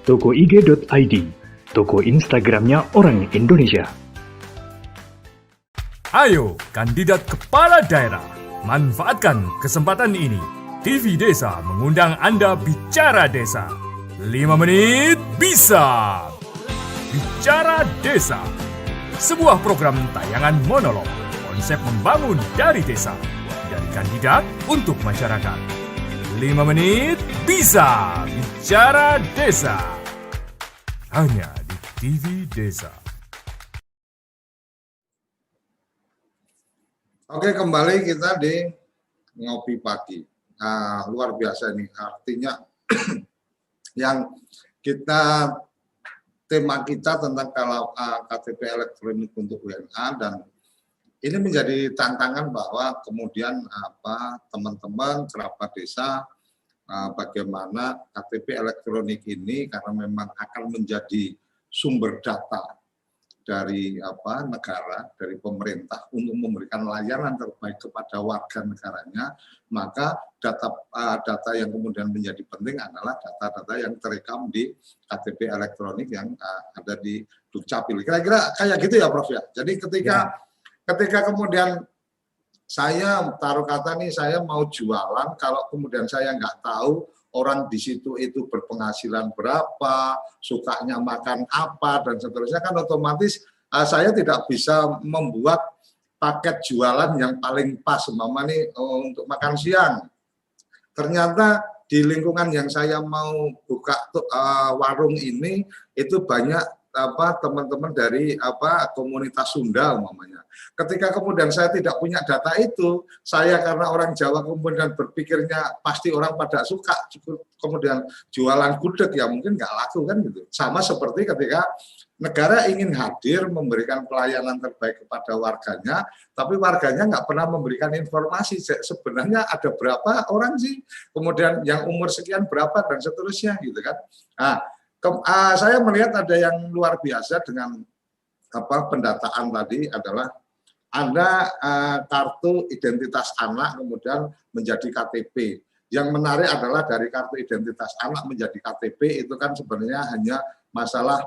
Toko IG.id, toko Instagramnya orang Indonesia. Ayo, kandidat kepala daerah, manfaatkan kesempatan ini. TV Desa mengundang Anda bicara desa. 5 menit bisa. Bicara Desa, sebuah program tayangan monolog, konsep membangun dari desa, dari kandidat untuk masyarakat. 5 menit bisa. Bicara Desa. Hanya di TV Desa. Oke, kembali kita di ngopi pagi. Nah, luar biasa ini. Artinya yang tema kita tentang kalau KTP elektronik untuk WNA, dan ini menjadi tantangan bahwa kemudian teman-teman kerabat desa, bagaimana KTP elektronik ini karena memang akan menjadi sumber data dari negara, dari pemerintah untuk memberikan layanan terbaik kepada warga negaranya, maka data yang kemudian menjadi penting adalah data-data yang terekam di KTP elektronik yang ada di Dukcapil. Kira-kira kayak gitu ya, Prof ya. Jadi ketika kemudian saya taruh kata nih, saya mau jualan, kalau kemudian saya nggak tahu orang di situ itu berpenghasilan berapa, sukanya makan apa, dan seterusnya, kan otomatis saya tidak bisa membuat paket jualan yang paling pas, umpama nih untuk makan siang. Ternyata di lingkungan yang saya mau buka warung ini, itu banyak teman-teman dari komunitas Sunda umpamanya. Ketika kemudian saya tidak punya data itu, saya karena orang Jawa kemudian berpikirnya pasti orang pada suka, kemudian jualan gudeg ya mungkin nggak laku kan gitu. Sama seperti ketika negara ingin hadir memberikan pelayanan terbaik kepada warganya, tapi warganya nggak pernah memberikan informasi sebenarnya ada berapa orang sih, kemudian yang umur sekian berapa dan seterusnya gitu kan. Nah, saya melihat ada yang luar biasa dengan pendataan tadi adalah ada kartu identitas anak kemudian menjadi KTP. Yang menarik adalah dari kartu identitas anak menjadi KTP itu kan sebenarnya hanya masalah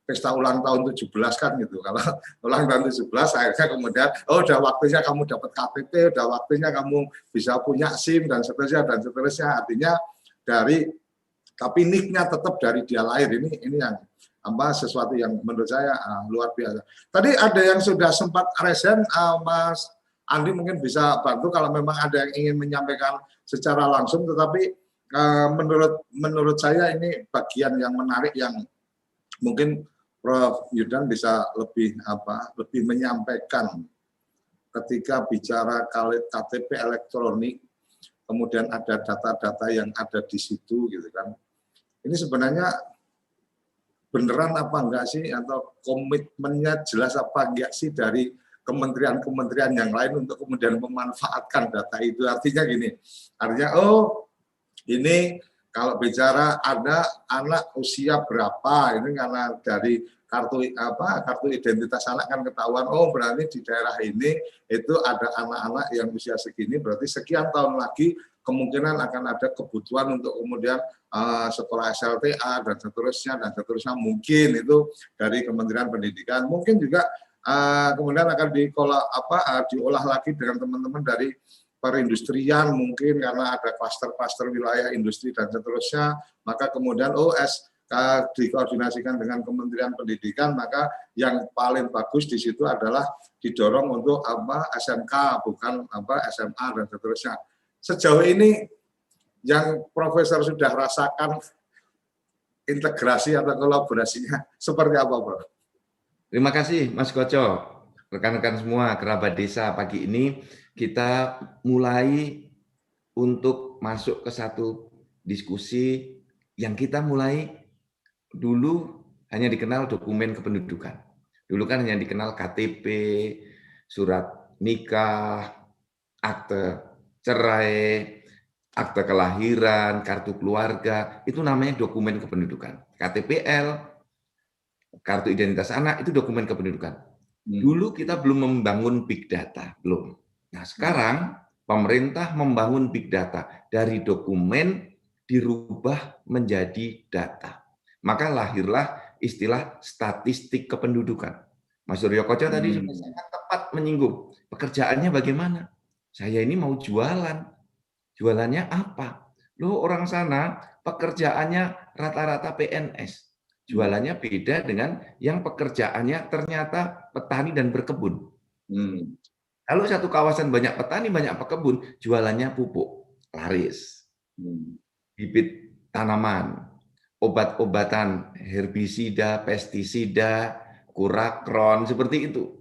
pesta ulang tahun 17 kan gitu. Kalau ulang tahun 17 akhirnya kemudian udah waktunya kamu dapat KTP, udah waktunya kamu bisa punya SIM dan seterusnya dan seterusnya. Artinya tapi nicknya tetap dari dia lahir. Ini yang sesuatu yang menurut saya luar biasa. Tadi ada yang sudah sempat resen, Mas Andi mungkin bisa bantu kalau memang ada yang ingin menyampaikan secara langsung, tetapi menurut saya ini bagian yang menarik yang mungkin Prof. Yudan bisa lebih menyampaikan ketika bicara KTP elektronik, kemudian ada data-data yang ada di situ gitu kan. Ini sebenarnya beneran apa enggak sih, atau komitmennya jelas apa enggak sih dari kementerian-kementerian yang lain untuk kemudian memanfaatkan data itu. Artinya gini, ini kalau bicara ada anak usia berapa, ini karena dari kartu identitas anak kan ketahuan, berarti di daerah ini itu ada anak-anak yang usia segini, berarti sekian tahun lagi kemungkinan akan ada kebutuhan untuk kemudian sekolah SLTA dan seterusnya mungkin itu dari Kementerian Pendidikan, mungkin juga kemudian akan diolah lagi dengan teman-teman dari perindustrian mungkin karena ada klaster-klaster wilayah industri dan seterusnya, maka kemudian dikoordinasikan dengan Kementerian Pendidikan, maka yang paling bagus di situ adalah didorong untuk SMK bukan SMA dan seterusnya. Sejauh ini yang Profesor sudah rasakan integrasi atau kolaborasinya seperti apa, Prof? Terima kasih Mas Koco, rekan-rekan semua kerabat desa. Pagi ini kita mulai untuk masuk ke satu diskusi yang kita mulai dulu hanya dikenal dokumen kependudukan. Dulu kan hanya dikenal KTP, surat nikah, akte cerai, akte kelahiran, kartu keluarga, itu namanya dokumen kependudukan. KTPL, kartu identitas anak, itu dokumen kependudukan. Dulu kita belum membangun big data, belum. Nah, sekarang pemerintah membangun big data. Dari dokumen dirubah menjadi data. Maka lahirlah istilah statistik kependudukan. Mas Suryo Koco tadi sudah sangat tepat menyinggung. Pekerjaannya bagaimana? Saya ini mau jualan. Jualannya apa? Loh, orang sana pekerjaannya rata-rata PNS. Jualannya beda dengan yang pekerjaannya ternyata petani dan berkebun. Kalau satu kawasan banyak petani, banyak pekebun, jualannya pupuk, laris. Bibit tanaman, obat-obatan, herbisida, pestisida, kurakron, seperti itu.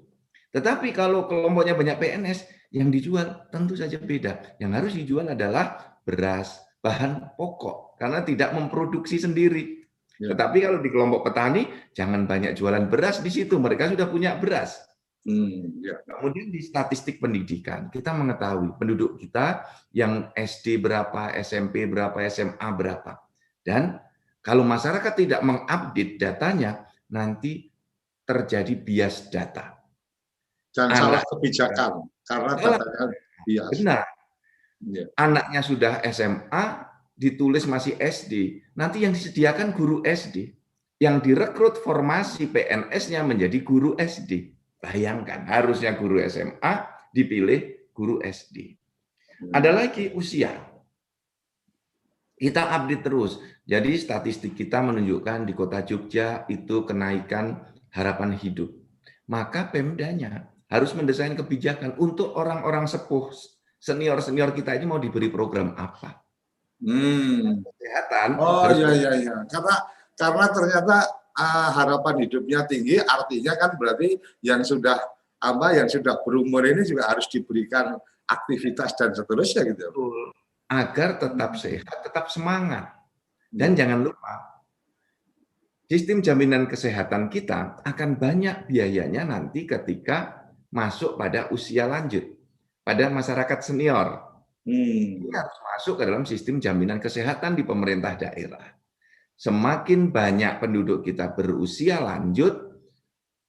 Tetapi kalau kelompoknya banyak PNS, yang dijual tentu saja beda. Yang harus dijual adalah beras, bahan pokok, karena tidak memproduksi sendiri. Tetapi kalau di kelompok petani, jangan banyak jualan beras di situ, mereka sudah punya beras. Kemudian di statistik pendidikan, kita mengetahui penduduk kita yang SD berapa, SMP berapa, SMA berapa. Dan kalau masyarakat tidak mengupdate datanya, nanti terjadi bias data. Jangan salah kebijakan, karena datanya bias. Benar. Anaknya sudah SMA, ditulis masih SD. Nanti yang disediakan guru SD. Yang direkrut formasi PNS-nya menjadi guru SD. Bayangkan, harusnya guru SMA dipilih guru SD. Ada lagi usia. Kita update terus. Jadi statistik kita menunjukkan di Kota Jogja itu kenaikan harapan hidup. Maka Pemdanya harus mendesain kebijakan untuk orang-orang sepuh, senior-senior kita ini mau diberi program apa. Kesehatan. Iya. Karena ternyata harapan hidupnya tinggi, artinya kan berarti yang sudah berumur ini juga harus diberikan aktivitas dan seterusnya gitu. Agar tetap sehat, tetap semangat. Dan jangan lupa, sistem jaminan kesehatan kita akan banyak biayanya nanti ketika masuk pada usia lanjut, pada masyarakat senior. Ini harus masuk ke dalam sistem jaminan kesehatan di pemerintah daerah. Semakin banyak penduduk kita berusia lanjut,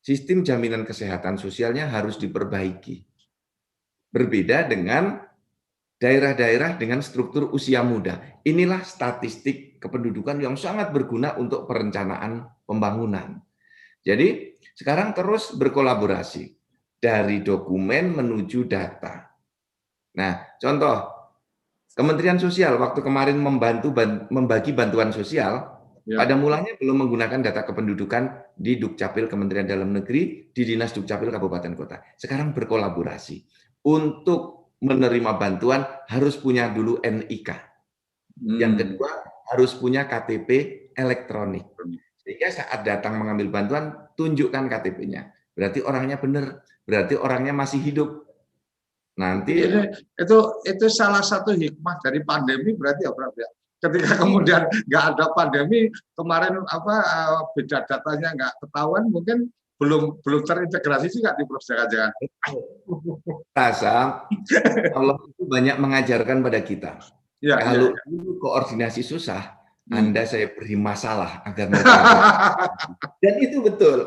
sistem jaminan kesehatan sosialnya harus diperbaiki. Berbeda dengan daerah-daerah dengan struktur usia muda. Inilah statistik kependudukan yang sangat berguna untuk perencanaan pembangunan. Jadi sekarang terus berkolaborasi dari dokumen menuju data. Nah, contoh Kementerian Sosial waktu kemarin membagi bantuan sosial, Ya. pada mulanya belum menggunakan data kependudukan di Dukcapil Kementerian Dalam Negeri, di Dinas Dukcapil Kabupaten Kota. Sekarang berkolaborasi. Untuk menerima bantuan harus punya dulu NIK. Yang kedua harus punya KTP elektronik. Sehingga saat datang mengambil bantuan, tunjukkan KTP-nya. Berarti orangnya benar, berarti orangnya masih hidup. Nanti Itu salah satu hikmah dari pandemi berarti ya Prof ya. Ketika kemudian nggak ada pandemi, kemarin beda datanya nggak ketahuan, mungkin belum terintegrasi juga di Prof jangan-jangan. rasa Allah itu banyak mengajarkan pada kita. Ya, Kalau ya. dulu koordinasi susah, Anda saya beri masalah agar mau dan itu betul.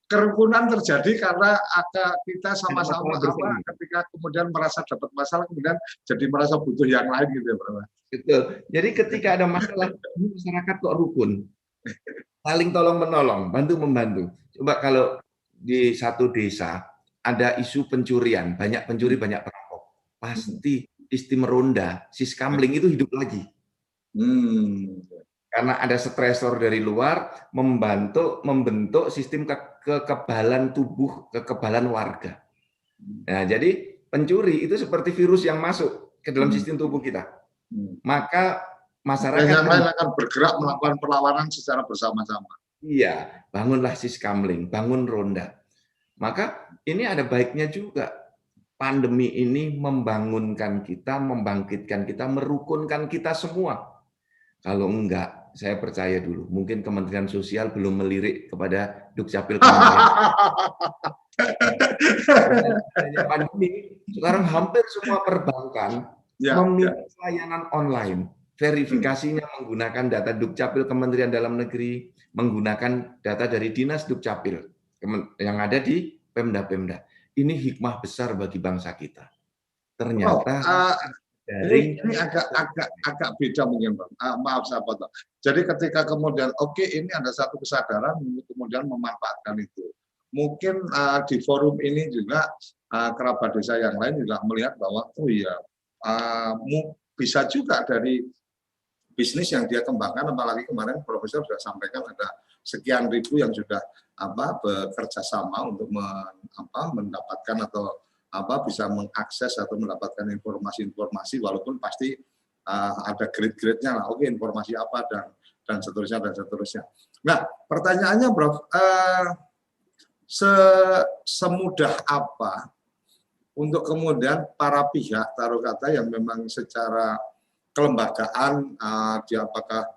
Kerukunan terjadi karena kita sama-sama ketika kemudian merasa dapat masalah, kemudian jadi merasa butuh yang lain gitu ya Prof. Betul. Jadi ketika ada masalah, masyarakat kok rukun, saling tolong menolong, bantu membantu. Coba kalau di satu desa ada isu pencurian, banyak pencuri, banyak perampok, pasti sistem ronda, siskamling itu hidup lagi. Karena ada stresor dari luar membentuk sistem kekebalan tubuh, kekebalan warga. Nah, jadi pencuri itu seperti virus yang masuk ke dalam sistem tubuh kita. Maka masyarakat yang lain akan bergerak melakukan perlawanan secara bersama-sama. Iya, bangunlah siskamling, bangun ronda. Maka ini ada baiknya juga. Pandemi ini membangunkan kita, membangkitkan kita, merukunkan kita semua. Kalau enggak, saya percaya dulu, mungkin Kementerian Sosial belum melirik kepada Dukcapil Kementerian. Pandemi, sekarang hampir semua perbankan memiliki layanan online. Verifikasinya menggunakan data Dukcapil Kementerian Dalam Negeri, menggunakan data dari Dinas Dukcapil yang ada di Pemda-Pemda. Ini hikmah besar bagi bangsa kita. Ternyata ini agak beda mungkin Bang. Maaf saya potong. Jadi ketika kemudian ini ada satu kesadaran untuk kemudian memanfaatkan itu. Mungkin di forum ini juga kerabat desa yang lain juga melihat bahwa bisa juga dari bisnis yang dia kembangkan, apalagi kemarin Profesor sudah sampaikan ada sekian ribu yang sudah bekerja sama untuk mendapatkan atau bisa mengakses atau mendapatkan informasi-informasi, walaupun pasti ada grade-grade-nya lah. Oke, informasi apa dan seterusnya dan seterusnya. Nah, pertanyaannya Prof, semudah apa untuk kemudian para pihak taruh kata yang memang secara kelembagaan dia apakah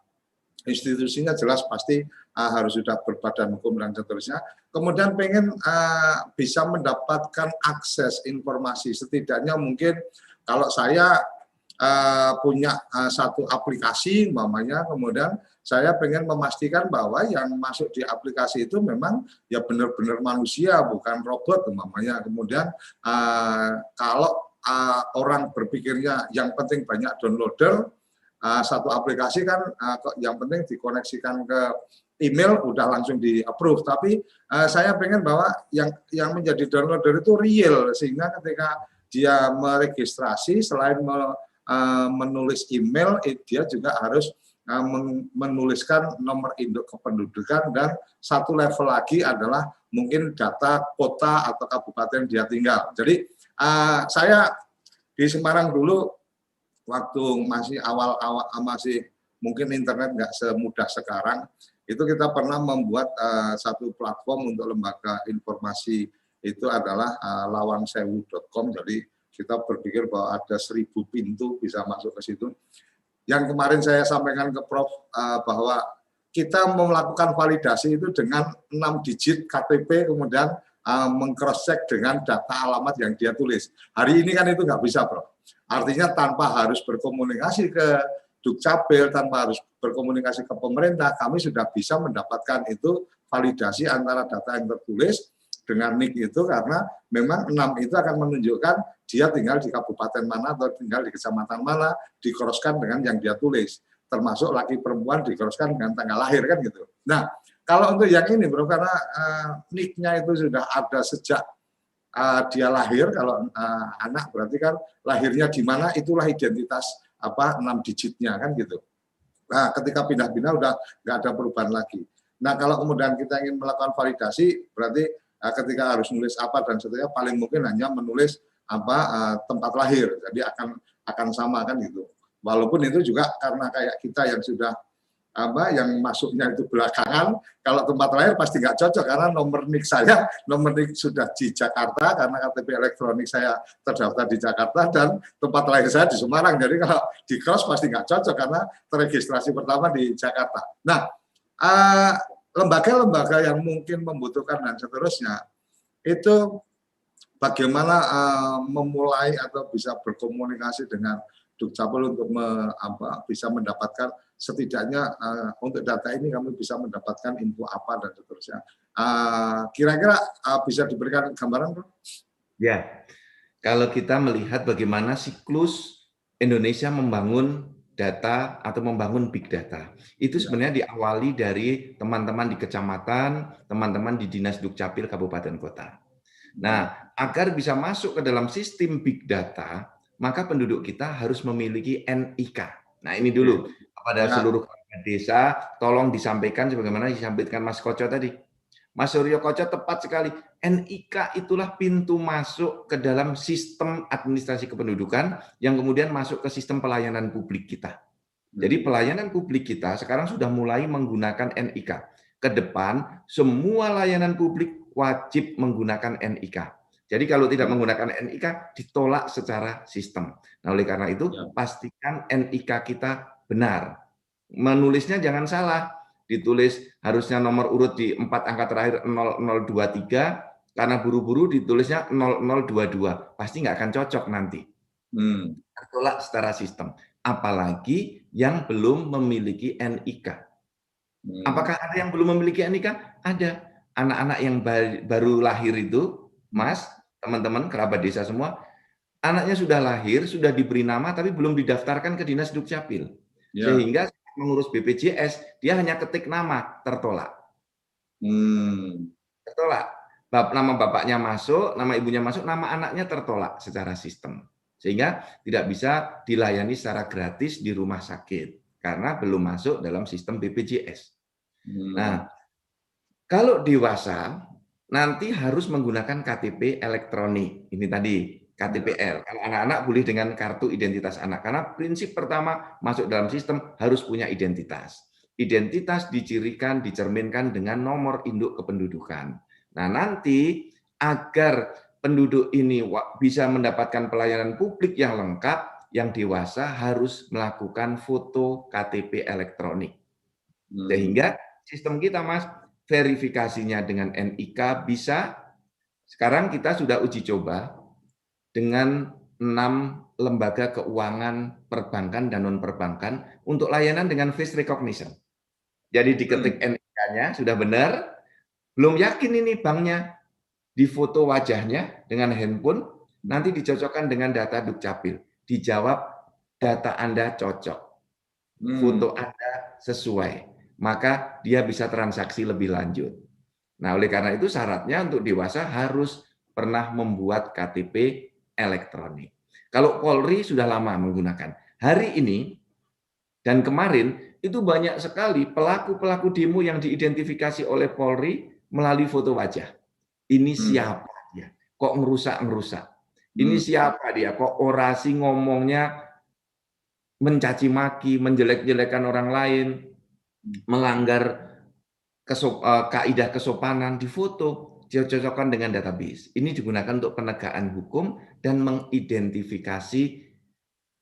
institusinya jelas pasti harus sudah berbadan hukum dan seterusnya, kemudian pengen bisa mendapatkan akses informasi, setidaknya mungkin kalau saya punya satu aplikasi umpamanya, kemudian saya pengen memastikan bahwa yang masuk di aplikasi itu memang ya benar-benar manusia, bukan robot umpamanya. Kemudian kalau orang berpikirnya yang penting banyak downloader, satu aplikasi kan yang penting dikoneksikan ke email udah langsung di approve, tapi saya pengen bahwa yang menjadi downloader itu real, sehingga ketika dia meregistrasi selain menulis email, dia juga harus menuliskan nomor induk kependudukan, dan satu level lagi adalah mungkin data kota atau kabupaten dia tinggal. Jadi saya di Semarang dulu waktu masih awal-awal, masih mungkin internet nggak semudah sekarang, itu kita pernah membuat satu platform untuk lembaga informasi, itu adalah lawansewu.com. Jadi kita berpikir bahwa ada 1000 pintu bisa masuk ke situ. Yang kemarin saya sampaikan ke Prof bahwa kita melakukan validasi itu dengan 6 digit KTP, kemudian meng-cross-check dengan data alamat yang dia tulis. Hari ini kan itu nggak bisa, Prof. Artinya tanpa harus berkomunikasi ke Dukcapil, tanpa harus berkomunikasi ke pemerintah, kami sudah bisa mendapatkan itu validasi antara data yang tertulis dengan NIK itu karena memang 6 itu akan menunjukkan dia tinggal di kabupaten mana atau tinggal di kecamatan mana, dikroskan dengan yang dia tulis. Termasuk laki perempuan dikroskan dengan tanggal lahir kan gitu. Nah, kalau untuk yang ini bro, karena NIK-nya itu sudah ada sejak dia lahir, kalau anak berarti kan lahirnya di mana, itulah identitas 6 digitnya kan gitu. Nah, ketika pindah-pindah udah nggak ada perubahan lagi. Nah, kalau kemudian kita ingin melakukan validasi, berarti ketika harus nulis apa dan seterusnya, paling mungkin hanya menulis tempat lahir, jadi akan sama kan gitu. Walaupun itu juga karena kayak kita yang sudah yang masuknya itu belakangan, kalau tempat lahir pasti nggak cocok karena nomor NIK sudah di Jakarta karena KTP elektronik saya terdaftar di Jakarta dan tempat lahir saya di Semarang. Jadi kalau di cross pasti nggak cocok karena terregistrasi pertama di Jakarta. Nah, lembaga-lembaga yang mungkin membutuhkan dan seterusnya itu bagaimana memulai atau bisa berkomunikasi dengan Dukcapil untuk bisa mendapatkan setidaknya untuk data ini kami bisa mendapatkan info apa dan seterusnya. Kira-kira bisa diberikan gambaran, Bro? Ya, kalau kita melihat bagaimana siklus Indonesia membangun data atau membangun big data, itu sebenarnya diawali dari teman-teman di kecamatan, teman-teman di Dinas Dukcapil Kabupaten Kota. Nah, agar bisa masuk ke dalam sistem big data, maka penduduk kita harus memiliki NIK. Nah, ini dulu kepada seluruh desa, tolong disampaikan sebagaimana disampaikan Mas Koco tadi. Mas Suryo Koco tepat sekali. NIK itulah pintu masuk ke dalam sistem administrasi kependudukan yang kemudian masuk ke sistem pelayanan publik kita. Jadi pelayanan publik kita sekarang sudah mulai menggunakan NIK. Ke depan, semua layanan publik wajib menggunakan NIK. Jadi kalau tidak menggunakan NIK, ditolak secara sistem. Nah, oleh karena itu, pastikan NIK kita benar. Menulisnya jangan salah. Ditulis harusnya nomor urut di 4 angka terakhir 0023, karena buru-buru ditulisnya 0022. Pasti nggak akan cocok nanti. Tertolak secara sistem. Apalagi yang belum memiliki NIK. Apakah ada yang belum memiliki NIK? Ada. Anak-anak yang baru lahir itu, Mas, teman-teman, kerabat desa semua, anaknya sudah lahir, sudah diberi nama, tapi belum didaftarkan ke Dinas Dukcapil. Sehingga mengurus BPJS, dia hanya ketik nama, tertolak. Tertolak. Nama bapaknya masuk, nama ibunya masuk, nama anaknya tertolak secara sistem. Sehingga tidak bisa dilayani secara gratis di rumah sakit, karena belum masuk dalam sistem BPJS. Nah, kalau dewasa, nanti harus menggunakan KTP elektronik. Ini tadi, KTPL. Kalau anak-anak boleh dengan kartu identitas anak. Karena prinsip pertama masuk dalam sistem harus punya identitas. Identitas dicirikan, dicerminkan dengan nomor induk kependudukan. Nah, nanti agar penduduk ini bisa mendapatkan pelayanan publik yang lengkap, yang dewasa harus melakukan foto KTP elektronik. Sehingga sistem kita, Mas, verifikasinya dengan NIK bisa. Sekarang kita sudah uji coba dengan 6 lembaga keuangan perbankan dan non-perbankan untuk layanan dengan face recognition. Jadi diketik NIK-nya sudah benar, belum yakin ini banknya, difoto wajahnya dengan handphone, nanti dicocokkan dengan data Dukcapil. Dijawab, data Anda cocok, foto Anda sesuai. Maka dia bisa transaksi lebih lanjut. Nah, oleh karena itu syaratnya untuk dewasa harus pernah membuat KTP elektronik. Kalau Polri sudah lama menggunakan. Hari ini dan kemarin itu banyak sekali pelaku-pelaku demo yang diidentifikasi oleh Polri melalui foto wajah. Ini siapa dia? Kok ngerusak-ngerusak? Ini siapa dia? Kok orasi ngomongnya mencaci maki, menjelek-jelekan orang lain, melanggar kaidah kesopanan, difoto, dicocokkan dengan database. Ini digunakan untuk penegakan hukum dan mengidentifikasi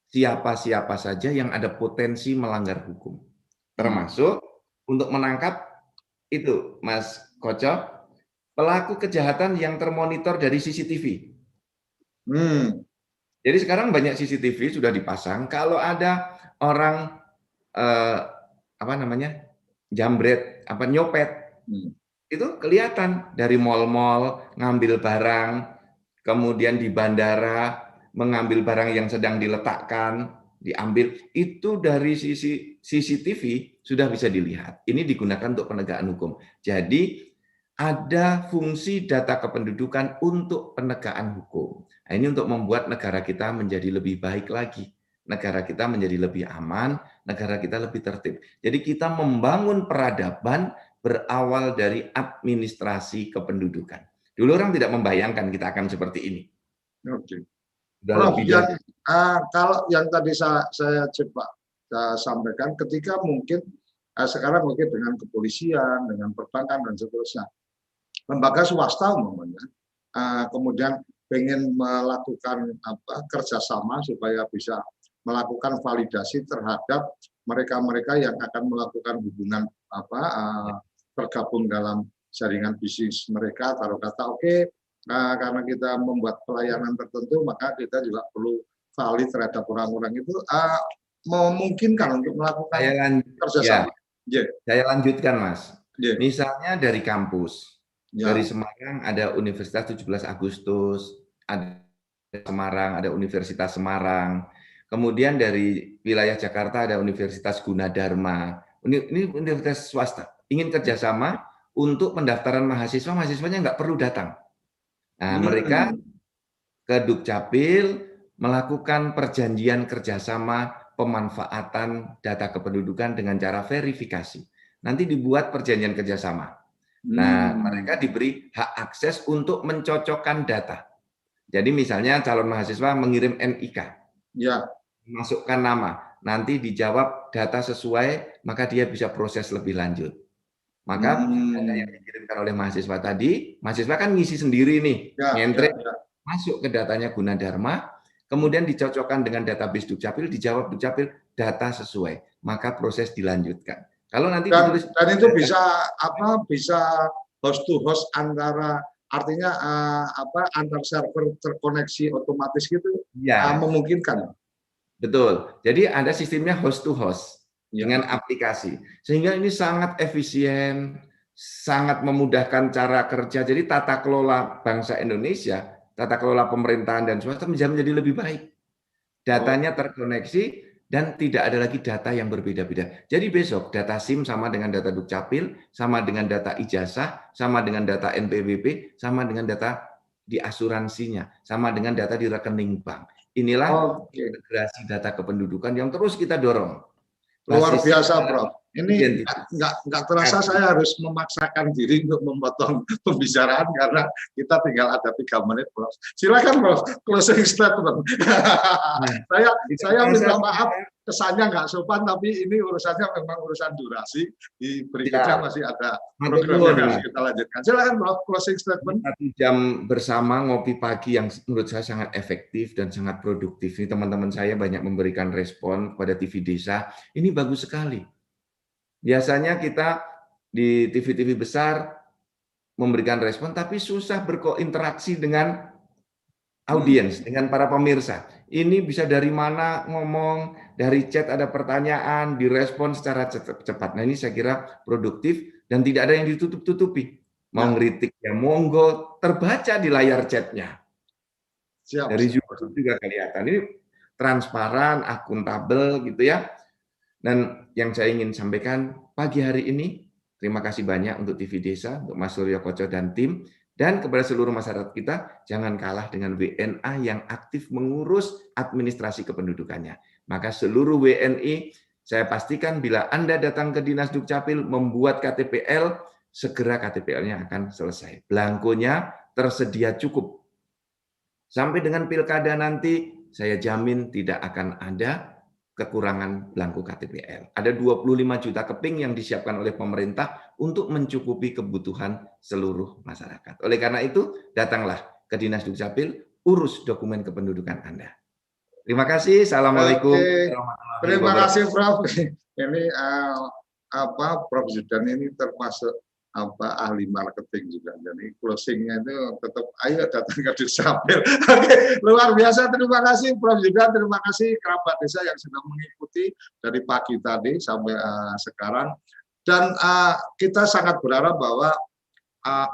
siapa-siapa saja yang ada potensi melanggar hukum. Termasuk untuk menangkap itu, Mas Koco, pelaku kejahatan yang termonitor dari CCTV. Jadi sekarang banyak CCTV sudah dipasang. Kalau ada orang jambret, nyopet, Itu kelihatan dari mal-mal ngambil barang, kemudian di bandara mengambil barang yang sedang diletakkan, diambil, itu dari sisi CCTV sudah bisa dilihat. Ini digunakan untuk penegakan hukum. Jadi ada fungsi data kependudukan untuk penegakan hukum. Nah, ini untuk membuat negara kita menjadi lebih baik lagi. Negara kita menjadi lebih aman, negara kita lebih tertib. Jadi kita membangun peradaban berawal dari administrasi kependudukan. Dulu orang tidak membayangkan kita akan seperti ini. Oke. Sudah Prof, lebih yang, dari kalau yang tadi saya coba sampaikan, ketika mungkin sekarang mungkin dengan kepolisian, dengan perbankan dan seterusnya, lembaga swasta umpamanya, kemudian ingin melakukan kerjasama supaya bisa melakukan validasi terhadap mereka-mereka yang akan melakukan hubungan tergabung dalam jaringan bisnis mereka. Taruh kata oke, karena kita membuat pelayanan tertentu, maka kita juga perlu valid terhadap orang-orang itu, memungkinkan untuk melakukan kerjasama. Saya lanjutkan, Mas. Yeah. Misalnya dari kampus, Ya. dari Semarang ada Universitas 17 Agustus, ada Semarang, ada Universitas Semarang. Kemudian dari wilayah Jakarta ada Universitas Gunadarma. Ini universitas swasta. Ingin kerjasama untuk pendaftaran mahasiswa, mahasiswanya nggak perlu datang. Nah, mereka ke Dukcapil melakukan perjanjian kerjasama pemanfaatan data kependudukan dengan cara verifikasi. Nanti dibuat perjanjian kerjasama. Nah, mereka diberi hak akses untuk mencocokkan data. Jadi misalnya calon mahasiswa mengirim NIK, masukkan nama, nanti dijawab data sesuai, maka dia bisa proses lebih lanjut. Maka data yang dikirimkan oleh mahasiswa tadi, mahasiswa kan ngisi sendiri nih, nyentrik, masuk ke datanya Gunadarma, kemudian dicocokkan dengan database Dukcapil, dijawab Dukcapil, data sesuai, maka proses dilanjutkan. Kalau nanti ditulis, dan itu bisa bisa host to host antara, artinya antar server terkoneksi otomatis gitu, memungkinkan. Betul. Jadi ada sistemnya host to host dengan aplikasi, sehingga ini sangat efisien, sangat memudahkan cara kerja. Jadi tata kelola bangsa Indonesia, tata kelola pemerintahan dan swasta menjadi lebih baik. Datanya terkoneksi dan tidak ada lagi data yang berbeda-beda. Jadi besok data SIM sama dengan data Dukcapil, sama dengan data ijazah, sama dengan data NPWP, sama dengan data di asuransinya, sama dengan data di rekening bank. Inilah integrasi data kependudukan yang terus kita dorong. Luar biasa, Prof. Ini nggak terasa saya harus memaksakan diri untuk memotong pembicaraan karena kita tinggal ada 3 menit, Prof. Silakan, Prof. Closing statement. Saya minta maaf kesannya nggak sopan, tapi ini urusannya memang urusan durasi. Di berikutnya masih ada program yang harus kita lanjutkan. Silakan, Prof. Closing statement. 1 jam bersama ngopi pagi yang menurut saya sangat efektif dan sangat produktif. Ini teman-teman saya banyak memberikan respon pada TV Desa. Ini bagus sekali. Biasanya kita di TV-TV besar memberikan respon, tapi susah berinteraksi dengan audiens, dengan para pemirsa. Ini bisa dari mana ngomong, dari chat ada pertanyaan, direspon secara cepat. Nah, ini saya kira produktif dan tidak ada yang ditutup-tutupi. Mau ngeritik ya monggo, terbaca di layar chatnya. Dari YouTube juga kelihatan. Ini transparan, akuntabel gitu ya. Dan yang saya ingin sampaikan pagi hari ini, terima kasih banyak untuk TV Desa, untuk Mas Suryo Koco dan tim, dan kepada seluruh masyarakat kita, jangan kalah dengan WNA yang aktif mengurus administrasi kependudukannya. Maka seluruh WNI, saya pastikan bila Anda datang ke Dinas Dukcapil membuat KTPL, segera KTPL-nya akan selesai. Blankonya tersedia cukup. Sampai dengan pilkada nanti, saya jamin tidak akan ada kekurangan belangko KTPL. Ada 25 juta keping yang disiapkan oleh pemerintah untuk mencukupi kebutuhan seluruh masyarakat. Oleh karena itu, datanglah ke Dinas Dukcapil, urus dokumen kependudukan Anda. Terima kasih. Assalamualaikum. Terima kasih, Prof. Ini Prof Zudan ini termasuk ahli marketing juga. Jadi closingnya itu tetap ayo datang ke Dukcapil. Oke, luar biasa. Terima kasih Prof juga. Terima kasih kerabat desa yang sudah mengikuti dari pagi tadi sampai sekarang. Dan kita sangat berharap bahwa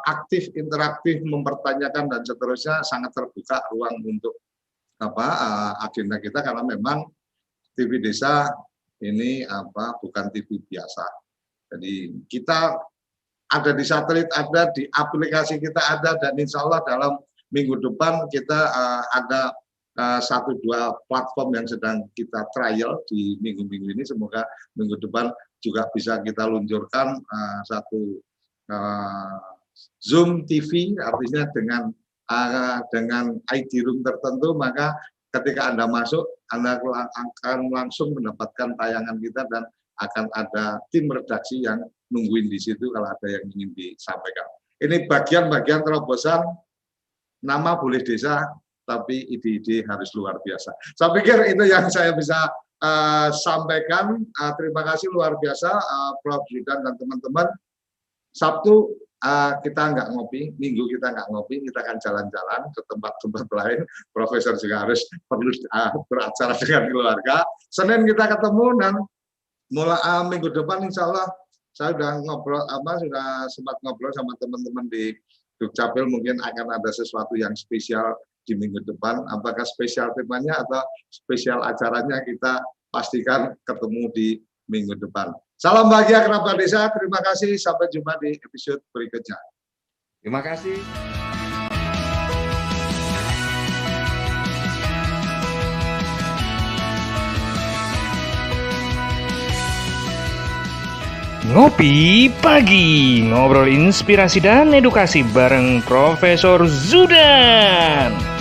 aktif, interaktif, mempertanyakan dan seterusnya, sangat terbuka ruang untuk agenda kita, karena memang TV Desa ini bukan TV biasa. Jadi kita ada di satelit, ada di aplikasi kita ada, dan insya Allah dalam minggu depan kita ada 1-2 platform yang sedang kita trial di minggu-minggu ini. Semoga minggu depan juga bisa kita luncurkan satu Zoom TV, artinya dengan ID room tertentu, maka ketika Anda masuk, Anda akan langsung mendapatkan tayangan kita, dan akan ada tim redaksi yang nungguin di situ kalau ada yang ingin disampaikan. Ini bagian-bagian terobosan. Nama boleh desa, tapi ide-ide harus luar biasa. Saya pikir itu yang saya bisa sampaikan. Terima kasih luar biasa Prof. Zudan dan teman-teman. Sabtu kita nggak ngopi, Minggu kita nggak ngopi, kita akan jalan-jalan ke tempat-tempat lain. Profesor juga harus perlu beracara dengan keluarga. Senin kita ketemu, dan mulai minggu depan insya Allah saya sudah ngobrol, sudah sempat ngobrol sama teman-teman di Dukcapil, mungkin akan ada sesuatu yang spesial di minggu depan. Apakah spesial temanya atau spesial acaranya, kita pastikan ketemu di minggu depan. Salam bahagia kerabat desa, terima kasih, sampai jumpa di episode berikutnya. Terima kasih. Ngopi Pagi, ngobrol inspirasi dan edukasi bareng Profesor Zudan.